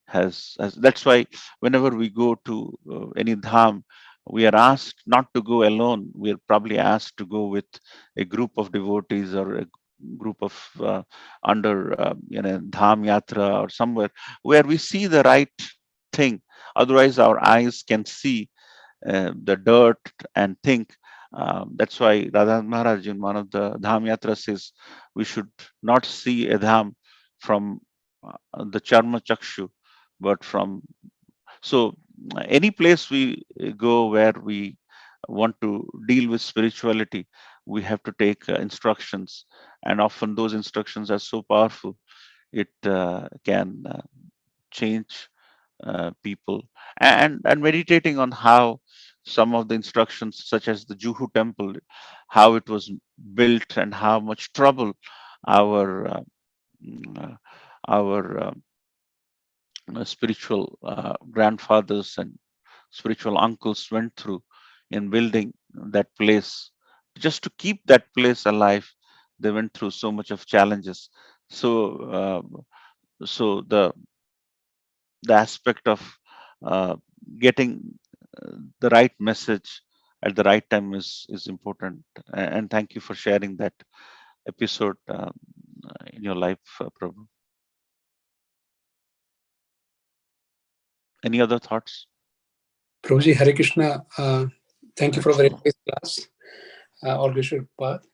S1: has that's why whenever we go to any dham, we are asked not to go alone. We are probably asked to go with a group of devotees, or a group of under dham yatra, or somewhere where we see the right thing. Otherwise our eyes can see the dirt and think. That's why Radha Maharaj in one of the Dham Yatras says we should not see a Dham from the Charma Chakshu, but from. So, any place we go where we want to deal with spirituality, we have to take instructions, and often those instructions are so powerful, it can change people. And meditating on how some of the instructions, such as the Juhu temple, how it was built, and how much trouble our mm, uh, our spiritual grandfathers and spiritual uncles went through in building that place. Just to keep that place alive, they went through so much of challenges. So the aspect of uh, getting the right message at the right time is important. And thank you for sharing that episode in your life, Prabhu. Any other thoughts?
S4: Prabhuji, Hare Krishna. Thank you for a very
S1: Excellent.
S4: nice class, Orgeshwar Path.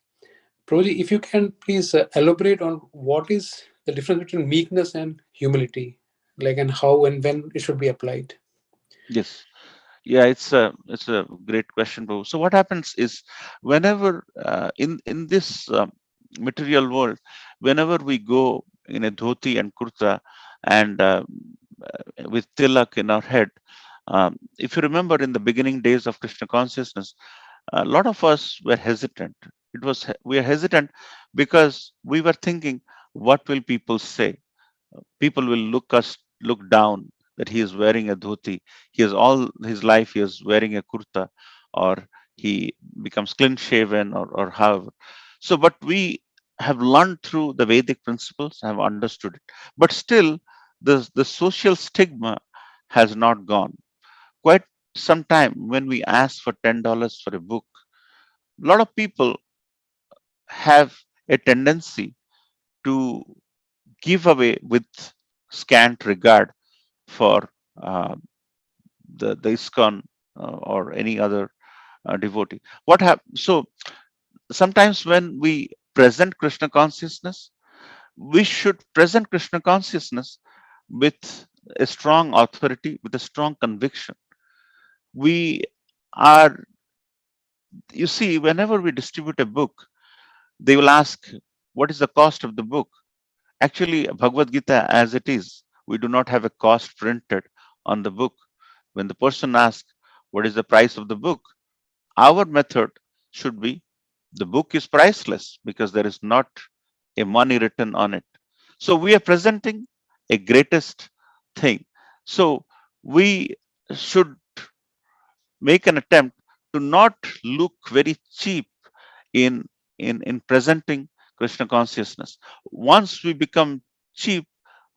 S4: Prabhuji, if you can please elaborate on what is the difference between meekness and humility, like, and how and when it should be applied.
S1: Yes. Yeah, it's a great question, Prabhu. So what happens is, whenever in this material world, whenever we go in a dhoti and kurta, and with tilak in our head, if you remember in the beginning days of Krishna consciousness, a lot of us were hesitant. We are hesitant because we were thinking, what will people say? People will look down that he is wearing a dhoti. He is all his life he is wearing a kurta, or he becomes clean shaven, or however. So but we have learned through the Vedic principles, have understood it, but still the social stigma has not gone. Quite some time, when we ask for $10 for a book, a lot of people have a tendency to give away with scant regard for uh, the ISKCON or any other devotee. What happens? So sometimes when we present Krishna consciousness, we should present Krishna consciousness with a strong authority, with a strong conviction. We are, you see, whenever we distribute a book, they will ask, what is the cost of the book? Actually, Bhagavad Gita as it is, we do not have a cost printed on the book. When the person asks, what is the price of the book? Our method should be, the book is priceless because there is not a money written on it. So we are presenting a greatest thing. So we should make an attempt to not look very cheap in in presenting Krishna consciousness. Once we become cheap,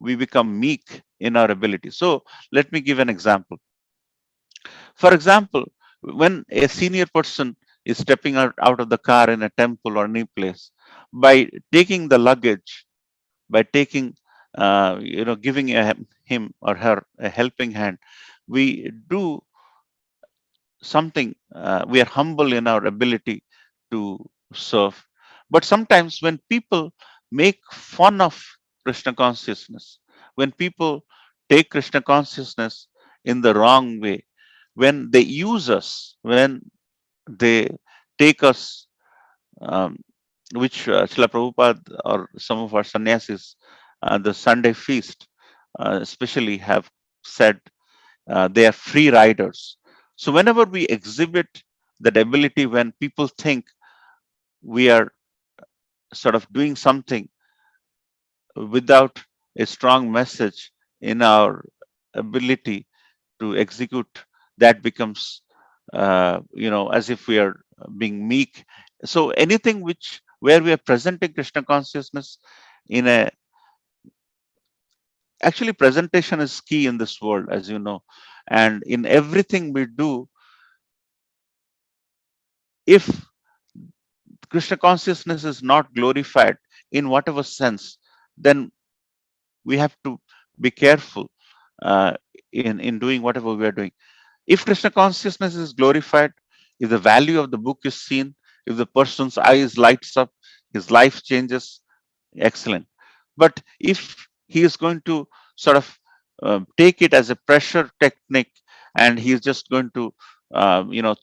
S1: we become meek in our ability. So let me give an example. For example, when a senior person is stepping out of the car in a temple or any place, by taking the luggage, by taking, giving him or her a helping hand, we do something. We are humble in our ability to serve. But sometimes when people make fun of Krishna consciousness, when people take Krishna consciousness in the wrong way, when they use us, when they take us, um, which Srila Prabhupada or some of our sannyasis, the Sunday feast, especially have said, they are free riders. So whenever we exhibit that ability when people think we are sort of doing something without a strong message in our ability to execute, that becomes as if we are being meek. So anything which where we are presenting Krishna consciousness in a actually presentation is key in this world, as you know, and in everything we do, if Krishna consciousness is not glorified in whatever sense, then we have to be careful uh, in doing whatever we are doing. If Krishna consciousness is glorified, if the value of the book is seen, if the person's eyes lights up, his life changes, excellent. But if he is going to sort of take it as a pressure technique, and he is just going to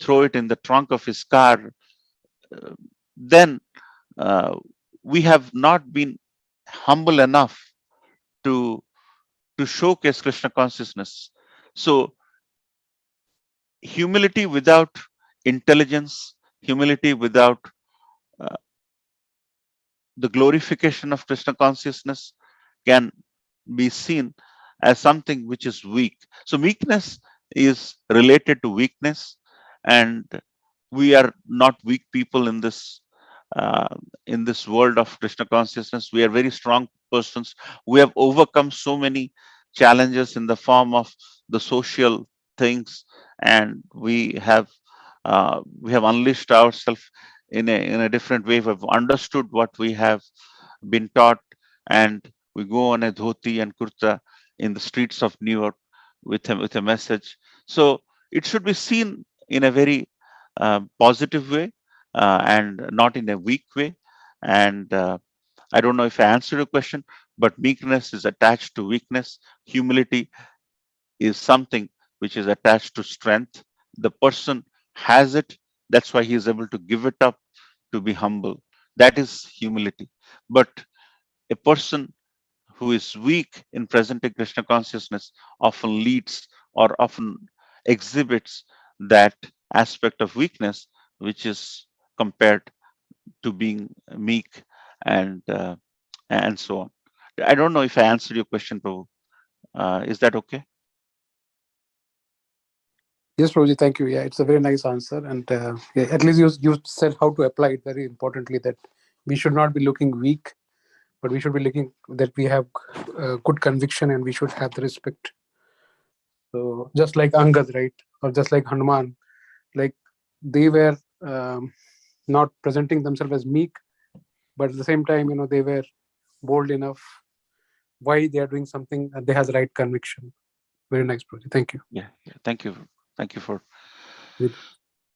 S1: throw it in the trunk of his car, uh, then uh, we have not been humble enough to showcase Krishna consciousness. So humility without intelligence, humility without uh, the glorification of Krishna consciousness can be seen as something which is weak. So weakness is related to weakness, and we are not weak people uh, in this world of Krishna consciousness. We are very strong persons. We have overcome so many challenges in the form of the social things, and we have unleashed ourselves in a different way. We've understood what we have been taught, and we go on a dhoti and kurta in the streets of New York with a message. So it should be seen in a very positive way, and not in a weak way. And I don't know if I answered your question, but meekness is attached to weakness. Humility is something which is attached to strength. The person has it, that's why he is able to give it up to be humble. That is humility. But a person who is weak in presenting Krishna consciousness often leads or often exhibits that aspect of weakness, which is compared to being meek and so on. I don't know if I answered your question, Prabhu. Is that okay?
S4: Yes, Roji, thank you. Yeah, it's a very nice answer, and yeah, at least you said how to apply it very importantly. That we should not be looking weak, but we should be looking that we have good conviction, and we should have the respect. So just like Angad, right, or just like Hanuman, like they were not presenting themselves as meek, but at the same time, they were bold enough. Why they are doing something, and they has the right conviction. Very nice, project. Thank you.
S1: Yeah. Thank you. Thank you for
S4: Good.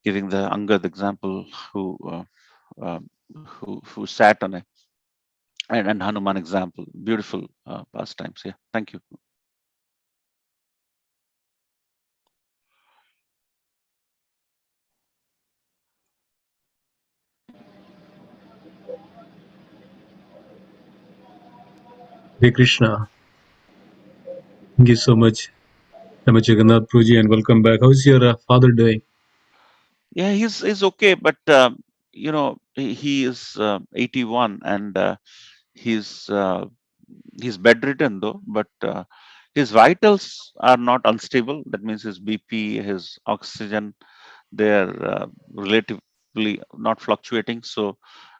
S1: giving the Angad example, who sat on a and Hanuman example. Beautiful pastimes. Yeah. Thank you.
S5: Hare Krishna. Thank you so much, Hemajaganath Prabhuji, and welcome back. How's your father doing?
S1: Yeah, he's okay, but he is 81, and he's bedridden though, but his vitals are not unstable. That means his BP, his oxygen, they're relatively not fluctuating. So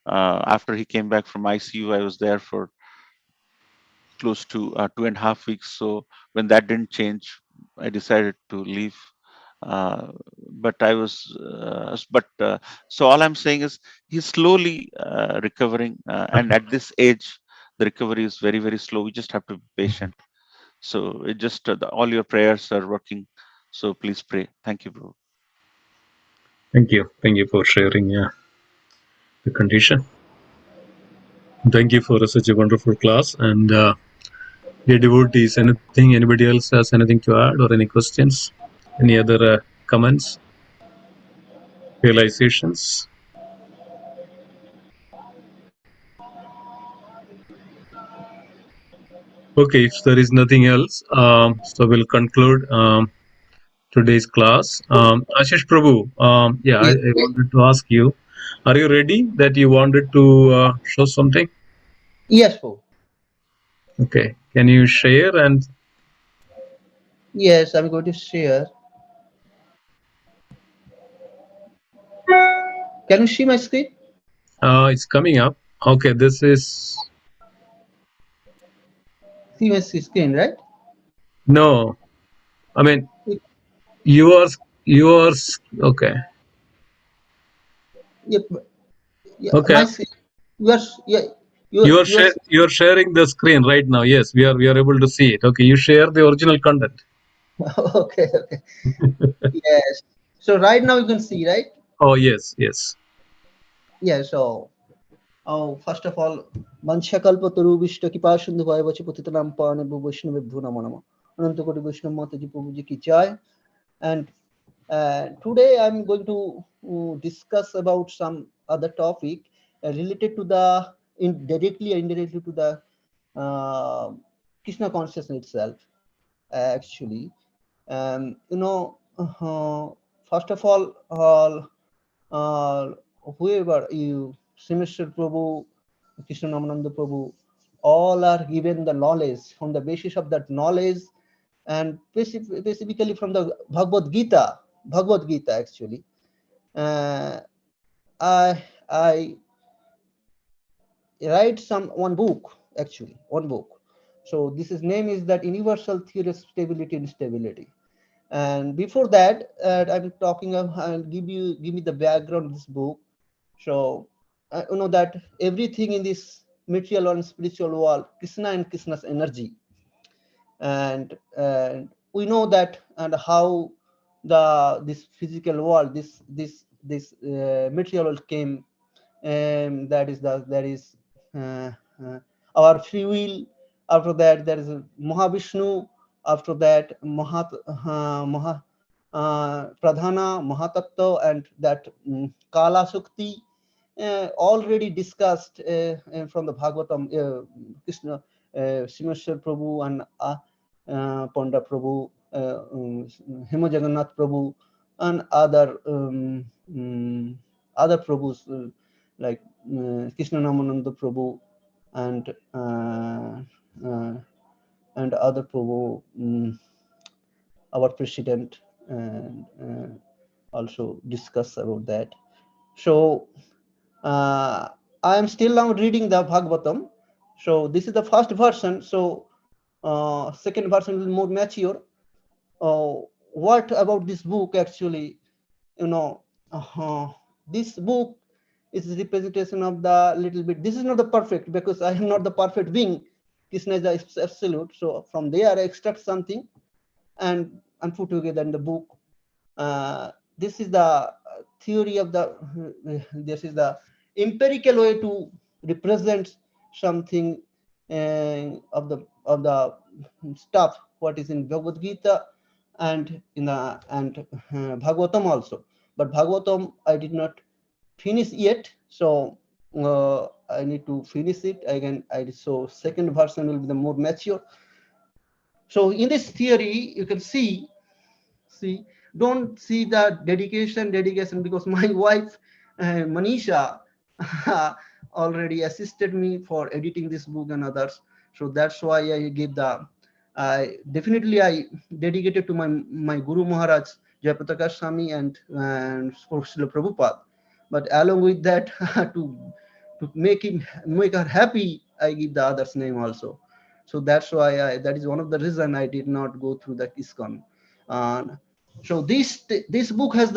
S1: after he came back from ICU, I was there for close to 2.5 weeks. So when that didn't change, I decided to leave. But I was, but so all I'm saying is he's slowly recovering, and at this age, the recovery is very, very slow. We just have to be patient. So it just all your prayers are working. So please pray. Thank you, bro.
S5: Thank you. Thank you for sharing the condition. Thank you for such a wonderful class. And dear devotees, anything, anybody else has anything to add or any questions? Any other comments, realizations? Okay, if there is nothing else, so we'll conclude today's class. Ashish Prabhu, I wanted to ask you, are you ready that you wanted to show something?
S6: Yes, Prabhu.
S5: Okay, can you share? And
S6: Yes, I'm going to share. Can you see my screen?
S5: it's coming up. Okay, this is
S6: See my screen, right?
S5: no. I mean,
S6: It-
S5: yours. Okay.
S6: Yep. Yeah,
S5: Okay.
S6: my screen. Yours. Yeah. Yours.
S5: You're sharing the screen right now. Yes, we are able to see it. Okay, you share the original content.
S6: Okay. Okay. Yes. So right now you can see, right?
S5: Oh yes.
S6: Yeah. So, first of all, Manchakalpataru Vishta Kipa Sindhu Vachi Patitanam Pana Bhuvishnu Vibhuna Manama. Anantakoti Vishnu Mataji Prabhuji Ki Jai. And today I'm going to discuss about some other topic related to the directly or indirectly to the Krishna consciousness itself. Actually, first of all, whoever you, Semester Prabhu, Krishna Namananda Prabhu, all are given the knowledge on the basis of that knowledge, and specifically from the Bhagavad Gita actually. I write one book actually, one book. So this is name is that Universal Theory of Stability and Stability. And before that, I'm talking of, I'll give me the background of this book. So you know that everything in this material and spiritual world, Krishna and Krishna's energy, and we know that, and how this physical world, this material world came, that is our free will. After that, there is Mahavishnu. After that, Pradhana, Mahatattva, and that Kala Sukti, already discussed from the Bhagavatam, Krishna, Simeshwar Prabhu, and Panda Prabhu, Hemajaganath Prabhu, and other Prabhus like Krishna Namananda Prabhu, and other Prabhu, our president, and also discuss about that. So I am still now reading the Bhagavatam. So this is the first version. So second version is more mature. What about this book actually? This book is a representation of the little bit. This is not the perfect, because I am not the perfect being. Krishna is the absolute. So from there I extract something and put together in the book. This is the theory of this is the empirical way to represent something of the stuff what is in Bhagavad Gita and in the Bhagavatam also. But Bhagavatam I did not finish yet, so I need to finish it again. So second version will be the more mature. So in this theory, you can see, don't see the dedication, because my wife Manisha already assisted me for editing this book and others. So that's why I gave I dedicated to my Guru Maharaj Jayapataka Swami and Srila Prabhupada. But along with that, to make her happy, I give the others name also. So that's why that is one of the reason I did not go through the ISKCON. So this book has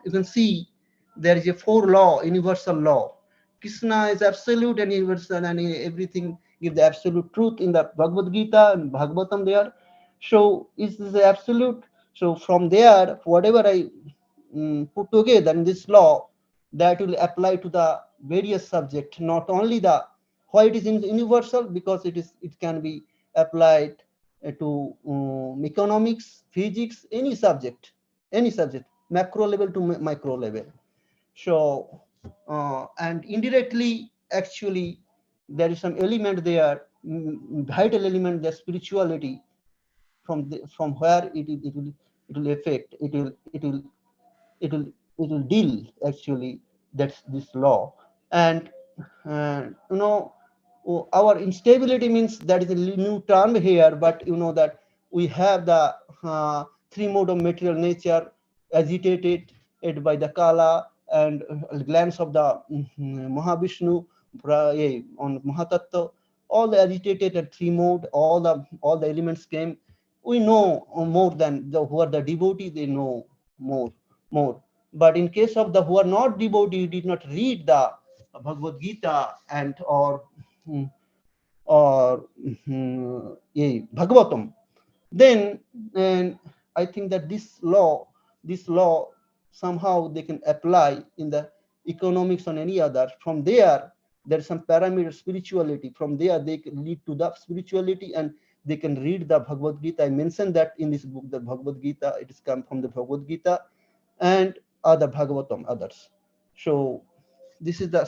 S6: you can see there is a 4 law, universal law. Krishna is absolute and universal, and everything give the absolute truth in the Bhagavad Gita and Bhagavatam there. So is this absolute? So from there, whatever I put together in this law, that will apply to the various subjects, not only the why it is universal, because it can be applied to economics, physics, any subject, macro level to micro level. So and indirectly, actually, there is some element there, vital element, the spirituality, from where it will it will affect, it will deal actually. That's this law. And you know, our instability means, that is a new term here, but you know that we have the three mode of material nature agitated by the kala and glance of the Mahavishnu on Mahatattva, all the agitated at three mode, all the elements came. We know more than the who are the devotee, they know more. But in case of the who are not devotee, did not read the Bhagavad Gita and or Bhagavatam, then, and I think that this law somehow they can apply in the economics on any other. From there is some parameter spirituality. From there they can lead to the spirituality, and they can read the Bhagavad Gita. I mentioned that in this book, the Bhagavad Gita, it is come from the Bhagavad Gita and other Bhagavatam, others. So this is the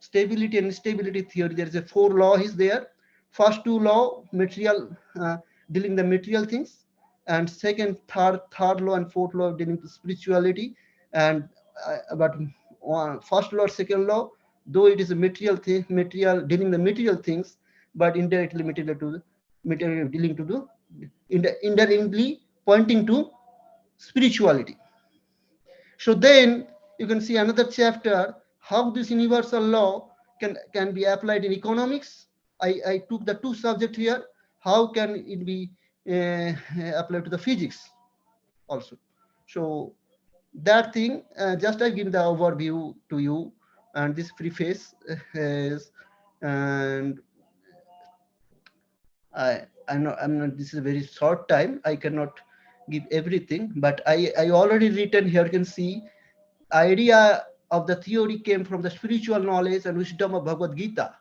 S6: stability and instability theory. There is a 4 law is there. First 2 law, material, dealing the material things, and third law and fourth law dealing to spirituality. And but first law, second law, though it is a material thing, material dealing the material things, but indirectly material to the material dealing to the indirectly pointing to spirituality. So then you can see another chapter, how this universal law can be applied in economics. I took the 2 subjects here. How can it be applied to the physics also? So that thing, just I give the overview to you, and this preface is, and I'm not, this is a very short time. I cannot give everything, but I already written here. You can see idea of the theory came from the spiritual knowledge and wisdom of Bhagavad Gita.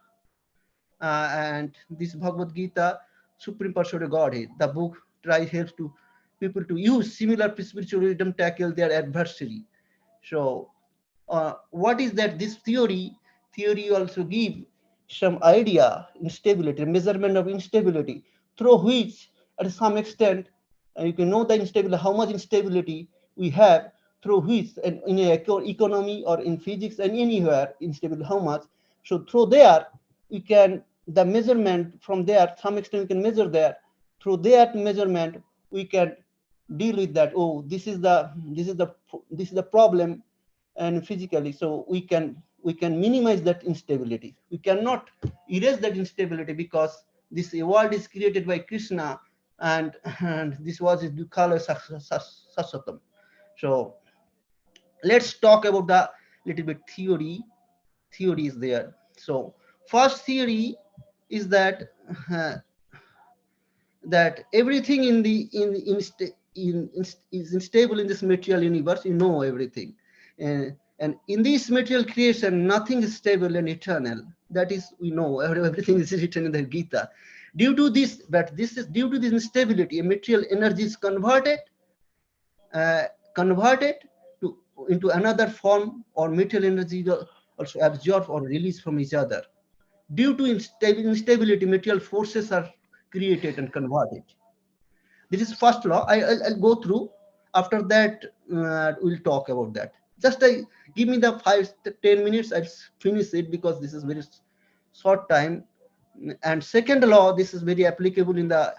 S6: And this Bhagavad Gita, Supreme Personality of Godhead, the book tries helps to people to use similar spiritual wisdom tackle their adversary. So what is that? This theory also give some idea, instability, measurement of instability, through which at some extent you can know the instability, how much instability we have, through which, and in a economy or in physics and anywhere, instability, how much. So through there we can, the measurement from there, some extent we can measure there. Through that measurement we can deal with that. Oh, this is the problem, and physically, so we can minimize that instability. We cannot erase that instability, because this world is created by Krishna, and this was his Dukhala Sasatam. So let's talk about the little bit theory is there. So first theory is that that everything in the is unstable in this material universe. You know everything, and in this material creation, nothing is stable and eternal. That is, we know everything is written in the Gita. Due to this, but this is due to this instability, material energy is converted to into another form, or material energy also absorbed or released from each other. Due to instability, material forces are created and converted. This is first law. I'll go through. After that, we'll talk about that. Just give me the 5-10 minutes. I'll finish it, because this is very short time. And second law, this is very applicable in the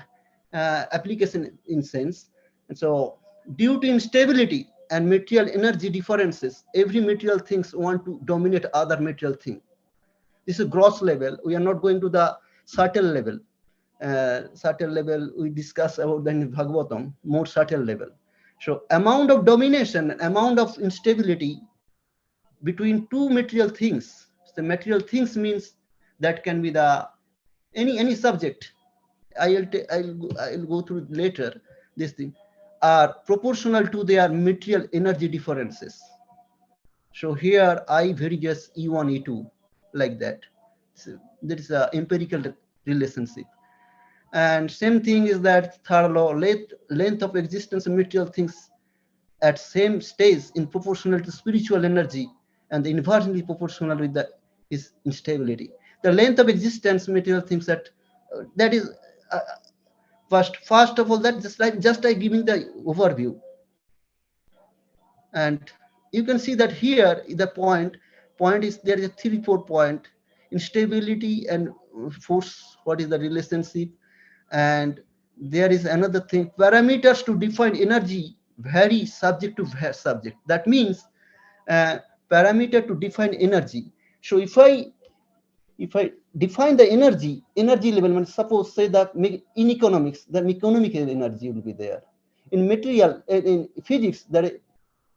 S6: application in sense. And so, due to instability and material energy differences, every material things want to dominate other material thing. This is gross level. We are not going to the subtle level. Subtle level we discuss about the Bhagavatam, more subtle level. So amount of domination, amount of instability between 2 material things. The material things means that can be the any subject. I'll go through later. This thing are proportional to their material energy differences. So here I various E1, E2, like that. So there is a empirical relationship. And same thing is that third law, length of existence of material things at same stage in proportional to spiritual energy, and the inversely proportional with the is instability. The length of existence material things that is first of all, that just like giving the overview. And you can see that here the point is there is a 3-4 point: instability and force. What is the relationship? And there is another thing: parameters to define energy vary subject to subject. That means parameter to define energy. So if I define the energy level, suppose say that in economics, the economic energy will be there. In material, in physics, the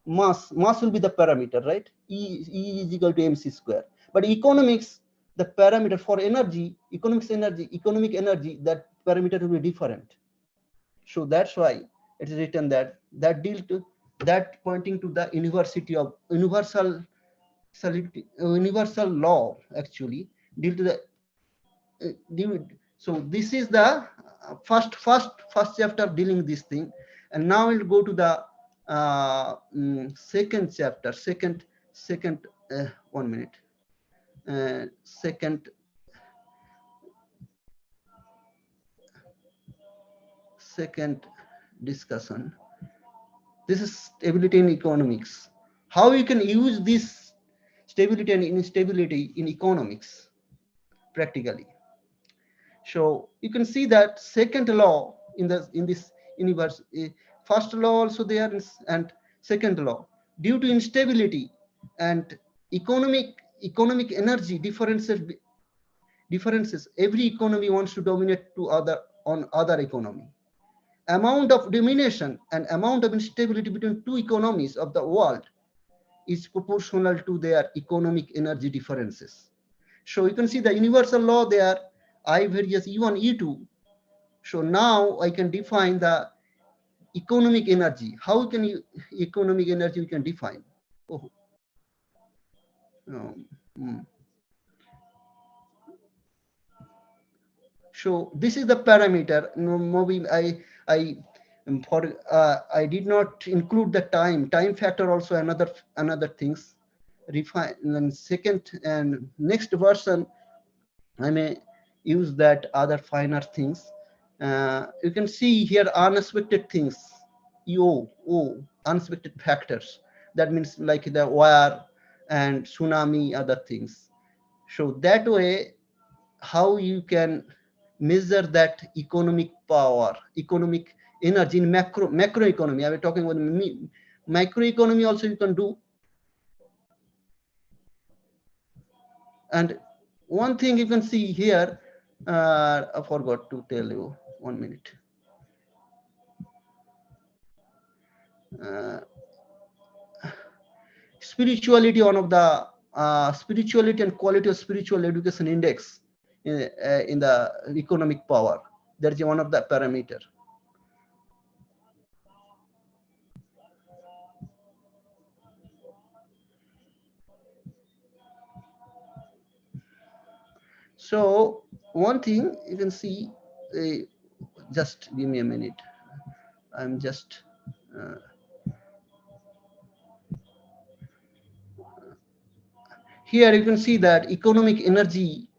S6: mass will be the parameter, right? E is equal to mc square. But economics, the parameter for energy, economic energy, that parameter will be different. So that's why it is written that deal to that, pointing to the universal law, actually deal to the so this is the first chapter dealing this thing. And now we'll go to the second chapter, second 1 minute, second discussion. This is stability in economics. How you can use this stability and instability in economics practically. So you can see that second law in this universe, first law also there is, and second law, due to instability and economic energy differences, every economy wants to dominate on other economy. Amount of domination and amount of instability between two economies of the world is proportional to their economic energy differences. So you can see the universal law there, I various E1, E2. So now I can define the economic energy. How can you economic energy we can define? Oh. So this is the parameter. Maybe I did not include the time factor, also another things. Refine and second and next version, I may use that other finer things. You can see here unexpected things, unexpected factors. That means like the war and tsunami, other things. So that way, how you can measure that economic power, economic energy in macroeconomy. I was talking about microeconomy also you can do. And one thing you can see here, I forgot to tell you, 1 minute. Spirituality, one of the spirituality and quality of spiritual education index in the economic power. There is one of the parameter. So one thing you can see, just give me a minute. I'm just here you can see that economic energy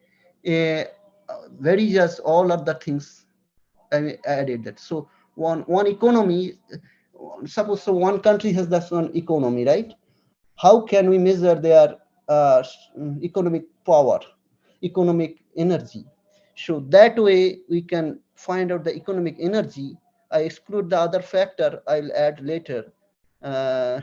S6: varies all other things. I added that. So one economy, suppose so one country has that one economy, right? How can we measure their economic power, economic energy? So that way we can find out the economic energy. I exclude the other factor, I'll add later. I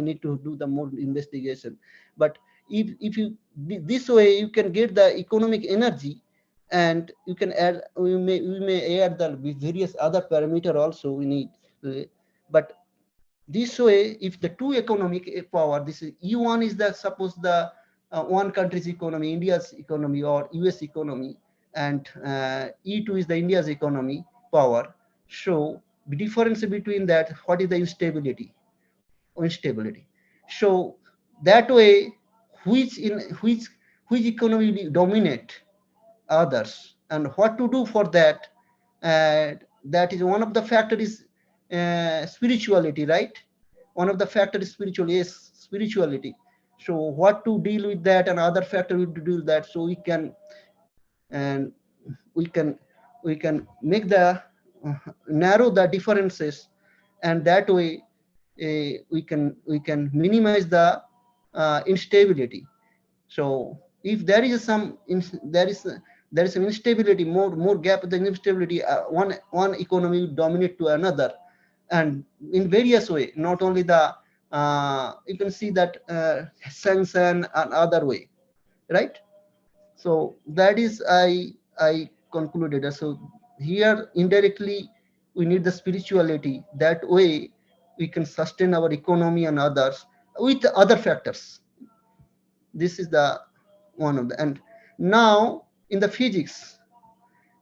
S6: need to do the more investigation. But if you this way you can get the economic energy, and you can add, we may add the various other parameter also we need. But this way, if the two economic power, this is E1 is the, suppose the one country's economy, India's economy or US economy, and E2 is the India's economy power. So the difference between that, what is the instability? So that way, which economy will dominate others, and what to do for that? That is one of the factors is spirituality, right? One of the factors is spirituality. So what to deal with that, and other factor will deal with that. So we can make the narrow the differences, and that way we can minimize the instability. So if there is some there is some instability, more gap, the instability, one economy will dominate to another, and in various way, not only the you can see that sanction and other way, right? So that is I concluded. So here indirectly we need the spirituality. That way we can sustain our economy and others with other factors. This is the one of the, and now in the physics,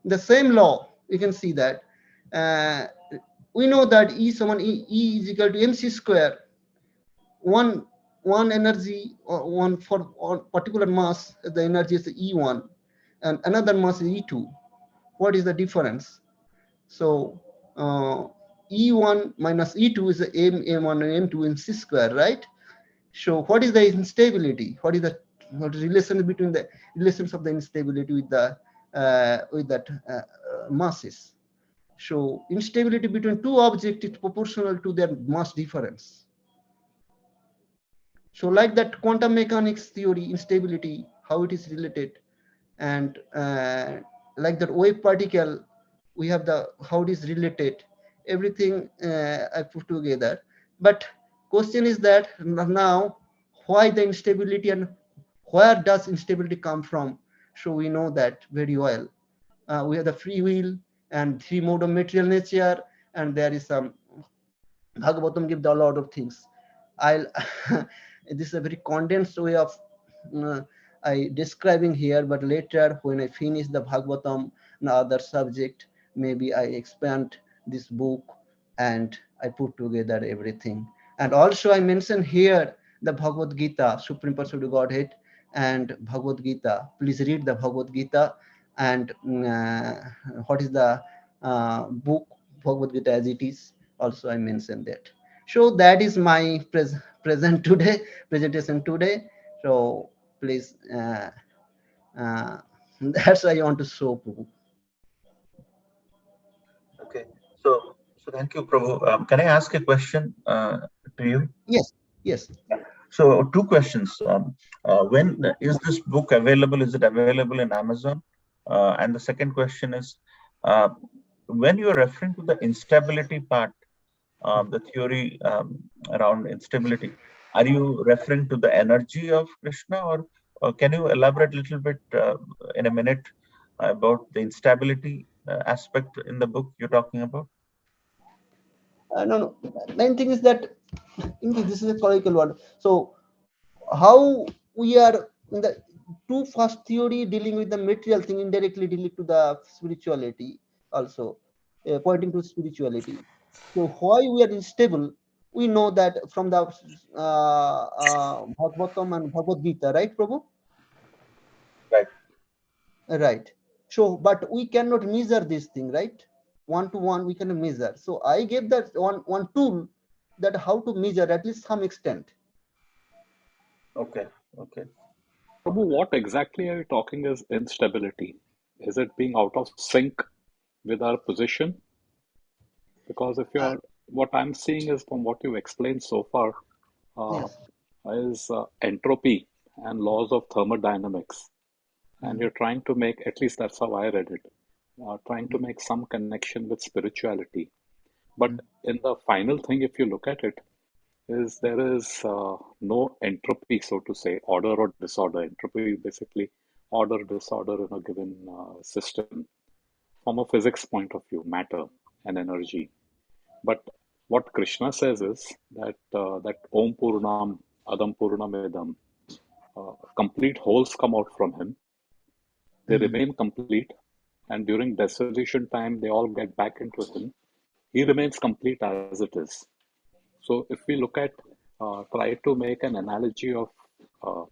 S6: the same law, you can see that uh, we know that E is equal to mc square. One energy, or one for particular mass, the energy is E1, and another mass is E2. What is the difference? So E1 minus E2 is M1 and M2 mc square, right? So what is the instability? What is the relation between the relations of the instability with that masses? So instability between two objects is proportional to their mass difference. So like that quantum mechanics theory, instability, how it is related, and like that wave particle, we have the how it is related. Everything I put together. But question is that now why the instability and where does instability come from? So we know that very well. We have the free will and three mode of material nature, and there is some Bhagavatam gives a lot of things. I'll this is a very condensed way of uh, I describing here, but later when I finish the Bhagavatam and other subject, maybe I expand this book and I put together everything. And also I mention here the Bhagavad Gita, Supreme Personality Godhead, and Bhagavad Gita. Please read the Bhagavad Gita, and what is the book Bhagavad Gita as it is. Also I mentioned that. So that is my presentation today. So please, that's I want to show Prabhu.
S1: Okay, so thank you, Prabhu. Can I ask a question to you?
S6: Yes, yes.
S1: So two questions. When is this book available? Is it available in Amazon? And the second question is, when you are referring to the instability part, the theory around instability, are you referring to the energy of Krishna, or can you elaborate a little bit in a minute about the instability aspect in the book you're talking about?
S6: No. Main thing is that English, this is a colloquial word. So how we are in the two first theory dealing with the material thing, indirectly dealing to the spirituality also, pointing to spirituality. So why we are unstable, we know that from the Bhagavatam and Bhagavad Gita, right, Prabhu?
S1: Right.
S6: Right. So, but we cannot measure this thing, right? One to one, we can measure. So I gave that one tool that how to measure at least some extent.
S1: Okay. Okay.
S3: Prabhu, what exactly are you talking is instability? Is it being out of sync with our position? Because if you're, what I'm seeing is from what you've explained so far,
S6: Yes.
S3: is entropy and laws of thermodynamics. And you're trying to make, at least that's how I read it, trying to make some connection with spirituality. But in the final thing, if you look at it, is there is no entropy, so to say, order or disorder. Entropy is basically order, disorder in a given system from a physics point of view, matter and energy. But what Krishna says is that that Om Purnam Adam Purnamidam, complete wholes come out from him. They remain complete, and during dissolution time, they all get back into him. He remains complete as it is. So if we look at, try to make an analogy of uh,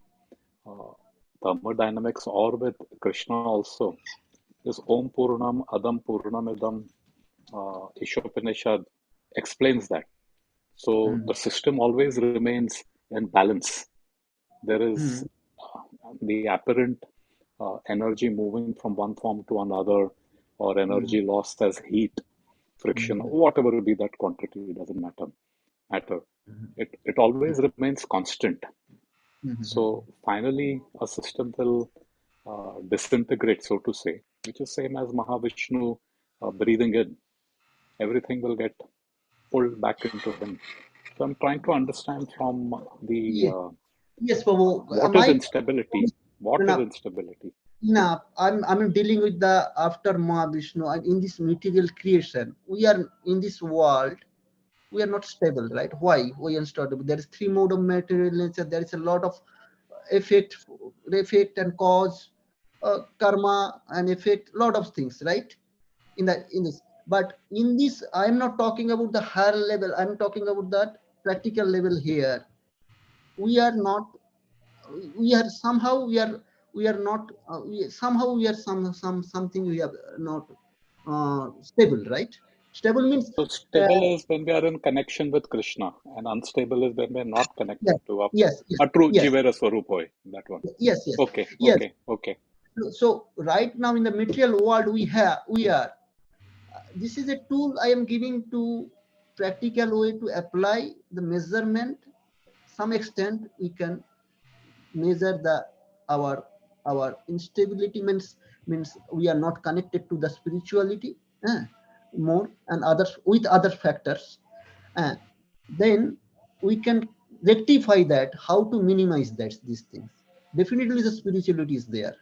S3: uh, thermodynamics or with Krishna also, this Om Purnam Adam Purnamidam Ishopanishad explains that. So the system always remains in balance. There is the apparent energy moving from one form to another, or energy lost as heat, friction, whatever be that quantity, doesn't matter. matter, it always remains constant. So finally, a system will disintegrate, so to say, which is same as Mahavishnu breathing in. Everything will get pulled back into him. So I'm trying to understand from the
S6: Yes, yes, Prabhu.
S3: what is
S6: My
S3: instability? What is
S6: no,
S3: instability?
S6: no, I'm dealing with the after Mahavishnu and in this material creation. We are in this world. We are not stable, right? Why? We are unstable. There is three mode of material nature. There is a lot of effect and cause, karma and effect. Lot of things, right? In this, but in this, I am not talking about the higher level. I'm talking about that practical level here. We are not. We are somehow we are not. Somehow we are something we are not stable, right? Stable means.
S3: So stable is when we are in connection with Krishna, and unstable is when we are not
S6: Yes,
S3: connected to
S6: yes, yes,
S3: a true
S6: yes,
S3: Jivera Swarupoy. That one.
S6: yes, yes,
S3: Okay,
S6: yes.
S3: okay, okay.
S6: So right now in the material world we are. This is a tool I am giving to practical way to apply the measurement. Some extent we can measure the our instability means we are not connected to the spirituality more and others with other factors. Then we can rectify that. How to minimize that these things? Definitely, the spirituality is there.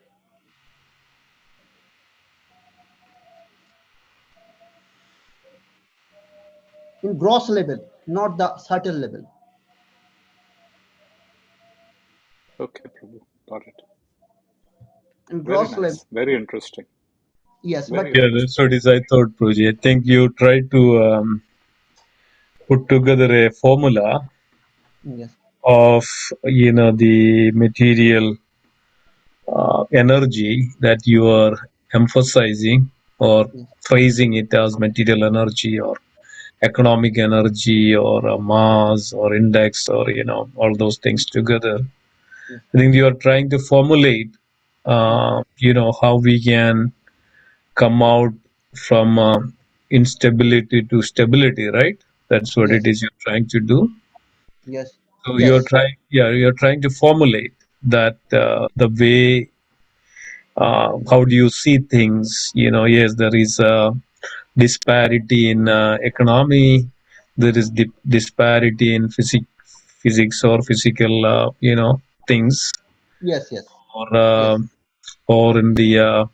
S6: In gross level, not the subtle level.
S3: Okay, Prabhu. Got it.
S6: In
S3: Very
S6: gross level,
S3: nice. Very interesting.
S6: yes,
S3: Very
S6: but
S5: Yeah, that's what
S3: interesting.
S5: is I thought, Prabhuji. I think you tried to put together a formula
S6: yes,
S5: of the material energy that you are emphasizing or
S6: yes,
S5: phrasing it as material energy or economic energy or mass or index or all those things together.
S6: yes,
S5: I think you are trying to formulate how we can come out from instability to stability, right? That's what it
S6: yes,
S5: is you're trying to do.
S6: yes,
S5: So
S6: yes,
S5: you're trying to formulate that the way how do you see things. Yes, there is a disparity in economy, there is disparity in physics or physical things,
S6: yes, yes,
S5: or
S6: yes.
S5: in the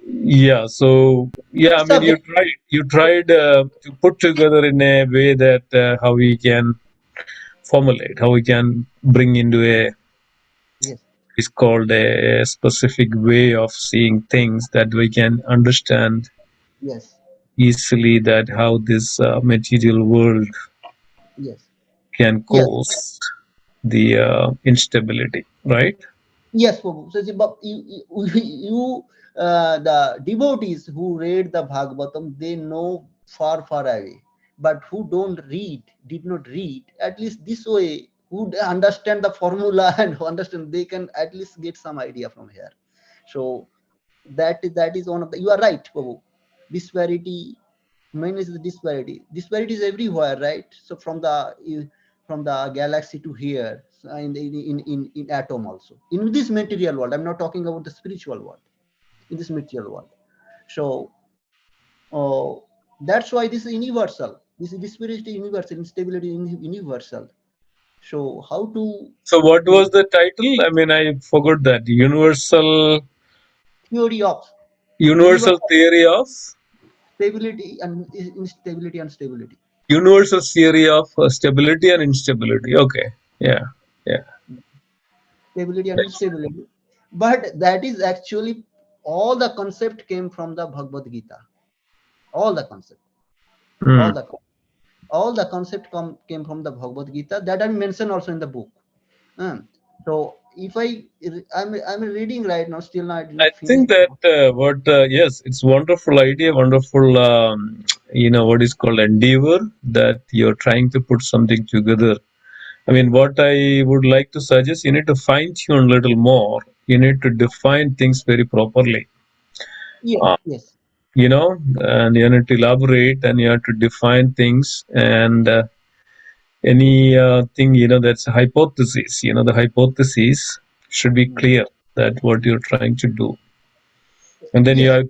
S5: yeah. So yeah, I
S6: It's
S5: mean,
S6: a
S5: you tried to put together in a way that how we can formulate, how we can bring into a
S6: yes,
S5: is called a specific way of seeing things that we can understand
S6: yes,
S5: easily, that how this material world
S6: yes,
S5: can
S6: yes.
S5: cause the instability, right?
S6: Yes, Prabhu. So, but the devotees who read the Bhagavatam, they know far, far away. But who don't read, did not read, at least this way, who understand the formula and who understand, they can at least get some idea from here. So that is one of the. You are right, Prabhu. Disparity, main is the disparity. Disparity is everywhere, right? So from the galaxy to here, so in atom also. In this material world, I'm not talking about the spiritual world. In this material world, so uh, that's why this is universal. This disparity is universal, instability is universal. So how to
S5: So what
S6: uh,
S5: was the title? I mean, I forgot that.
S6: theory of
S5: Universal
S6: universal
S5: theory of
S6: stability and instability and stability.
S5: universal theory of stability and instability. Okay. Yeah. Yeah.
S6: Stability and instability. But that is actually all the concept came from the Bhagavad Gita. All the concept,
S5: Hmm.
S6: all the all the concept came from the Bhagavad Gita that I mentioned also in the book. So if I'm reading right now, still I did
S5: I
S6: not finish.
S5: think that yes, it's wonderful idea, wonderful what is called endeavor, that you're trying to put something together. I mean, what I would like to suggest, you need to fine tune a little more. You need to define things very properly.
S6: Yes,
S5: Uh,
S6: yes,
S5: and you need to elaborate and you have to define things, and any thing, that's a hypothesis. The hypothesis should be clear that what you're trying to do, and then
S6: Yes,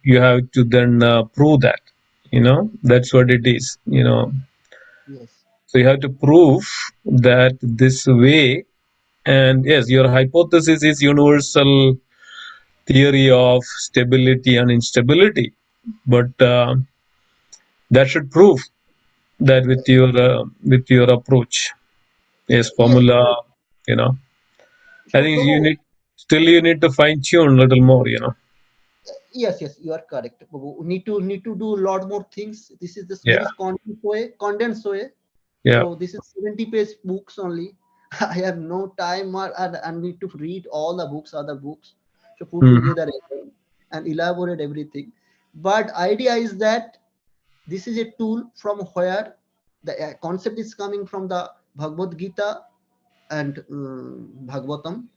S5: you have to then prove that. That's what it is.
S6: yes,
S5: So you have to prove that this way, and yes, your hypothesis is universal theory of stability and instability, but that should prove that with your approach. Yes,
S6: yes.
S5: formula. You know, I
S6: So,
S5: think
S6: Prabhu,
S5: you need to fine tune a little more.
S6: yes, yes, you are correct. Prabhu. Need to do a lot more things. This is this
S5: Yeah,
S6: very condensed way.
S5: yeah.
S6: So this is 70-page books only. I have no time and need to read all the books, other books, to put
S5: Hmm.
S6: together again and elaborate everything. But idea is that this is a tool from where the concept is coming from the Bhagavad Gita and Bhagavatam,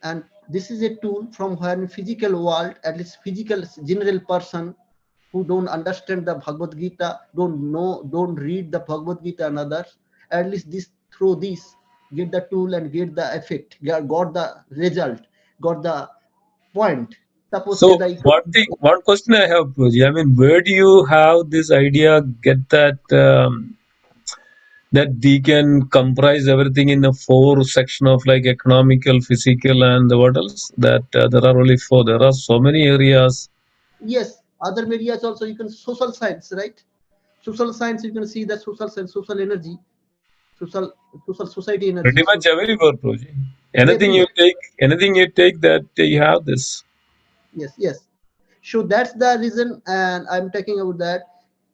S6: and this is a tool from where in physical world, at least physical general person who don't understand the Bhagavad Gita, don't read the Bhagavad Gita and others, at least this through this get the tool and get the effect, got the result, got the point. Suppose say
S5: So
S6: the equation.
S5: one question I have, Proj, I mean, where do you have this idea? Get that we can comprise everything in a four section of like economical, physical, and what else? That there are only four. There are so many areas.
S6: Yes, other areas also you can social science, right? Social science you can see the social science, social energy, social social society
S5: Pretty
S6: energy,
S5: much
S6: social
S5: everywhere, Proj.
S6: everywhere.
S5: Anything you take, that you have this.
S6: Yes, yes. So that's the reason, and I'm talking about that.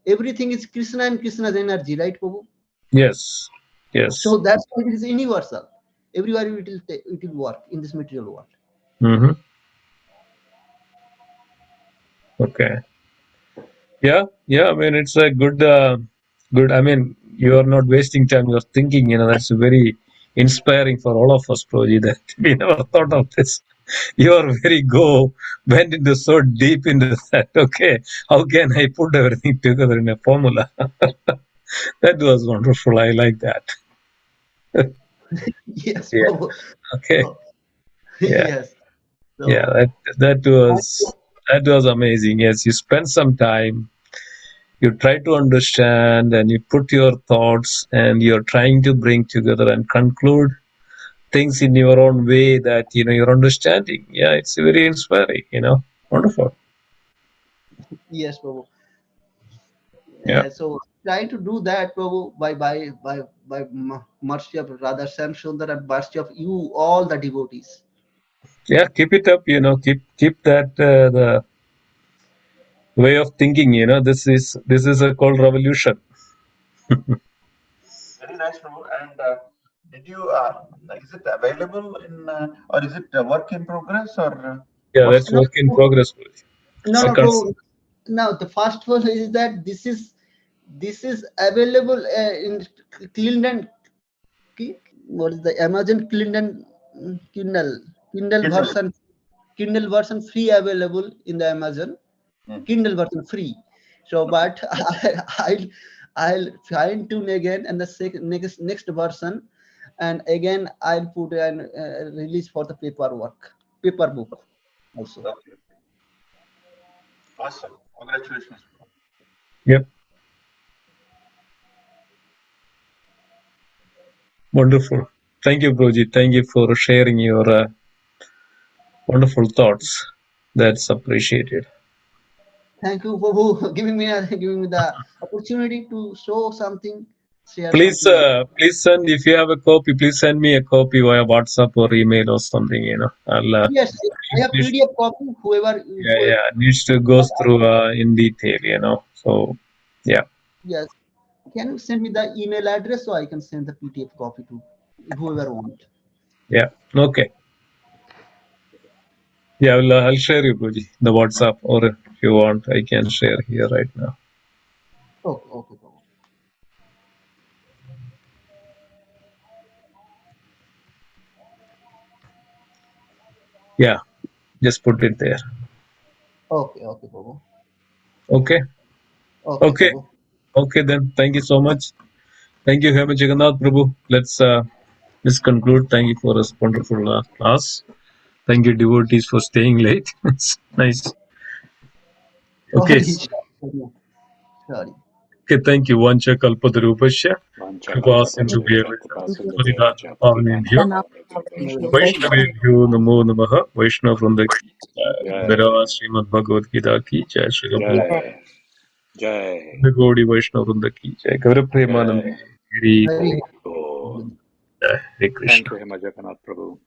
S6: Everything is Krishna and Krishna's energy, right, Prabhu?
S5: Yes, yes.
S6: So that's why it is universal. Everywhere it will work in this material world.
S5: Mm-hmm. Okay. Yeah. I mean, it's a good. I mean, you are not wasting time. You're thinking. That's very inspiring for all of us, Proji. That we never thought of this. You are went into so deep into that. Okay, how can I put everything together in a formula? That was wonderful. I like that.
S6: Yes,
S5: Yeah.
S6: Prabhu.
S5: Okay.
S6: So,
S5: Yeah.
S6: yes.
S5: Yeah.
S6: So,
S5: That was amazing. Yes, you spent some time. You try to understand and you put your thoughts and you're trying to bring together and conclude things in your own way that you're understanding. Yeah, it's very inspiring. Wonderful.
S6: yes, Prabhu.
S5: Yeah.
S6: So trying to do that, Prabhu, by mercy of Radha Sam Sundar and mercy of you, all the devotees.
S5: Yeah, keep it up. Keep that the way of thinking. This is a called revolution.
S1: Very nice, Prabhu. And did you? Is it available in, or is it a work in progress, or
S5: Yeah,
S1: what's
S5: that's
S1: the?
S6: No,
S5: work in progress.
S6: no,
S5: It's a
S6: no,
S5: cons-
S6: Prabhu. Now the first one is that this is available in Kindle. What is the Amazon Kindle Kindle
S1: Kindle.
S6: version? Kindle version free available in the Amazon.
S1: Hmm.
S6: Kindle version free. So, but I'll fine tune again and the next version, and again I'll put an release for the paper book also.
S1: Okay. Awesome. Congratulations.
S5: Yep. Wonderful. Thank you, Broji. Thank you for sharing your wonderful thoughts. That's appreciated.
S6: Thank you for giving me the opportunity to show something, share
S5: Please,
S6: something.
S5: please send, if you have a copy, please send me a copy via WhatsApp or email or something. I'll
S6: Yes, I have
S5: needs,
S6: PDF copy.
S5: yeah, needs to go through in detail. So, yeah.
S6: Yes, can you send me the email address so I can send the PDF copy to whoever want?
S5: Yeah. Okay. Yeah, I'll share you, Broji, the WhatsApp, or if you want, I can share here right now.
S6: Okay, okay, Prabhu.
S5: Yeah, just put it there.
S6: Okay, okay, Prabhu.
S5: Okay.
S6: Okay,
S5: Okay.
S6: Prabhu.
S5: Okay then. Thank you so much. Thank you, Hemajaganath Prabhu. Let's conclude. Thank you for a wonderful class. Thank you, devotees, for staying late. It's nice. Okay.
S6: Sorry.
S5: Okay, thank you. Vancha kalpatarupasya. Kripa sindhu
S3: Vanchakalpatarubhyascha
S5: pavanebhyo.
S3: patitanamavibhyo
S5: Vaishnavebhyo namo namaha. Vaishnav Vrinda ki jai. Bhagavad
S3: Jai
S5: Srimad Bhagavad Gita ki jai. Shri Prabhu.
S3: Jai Jai
S5: The Gaudiya Vaishnav Vrinda ki jai. Gaura Premanand
S3: Jai
S5: Giri.
S6: Hari.
S3: Oh,
S5: Jai. Hare Krishna.
S3: thank you, Hemajaganath Prabhu.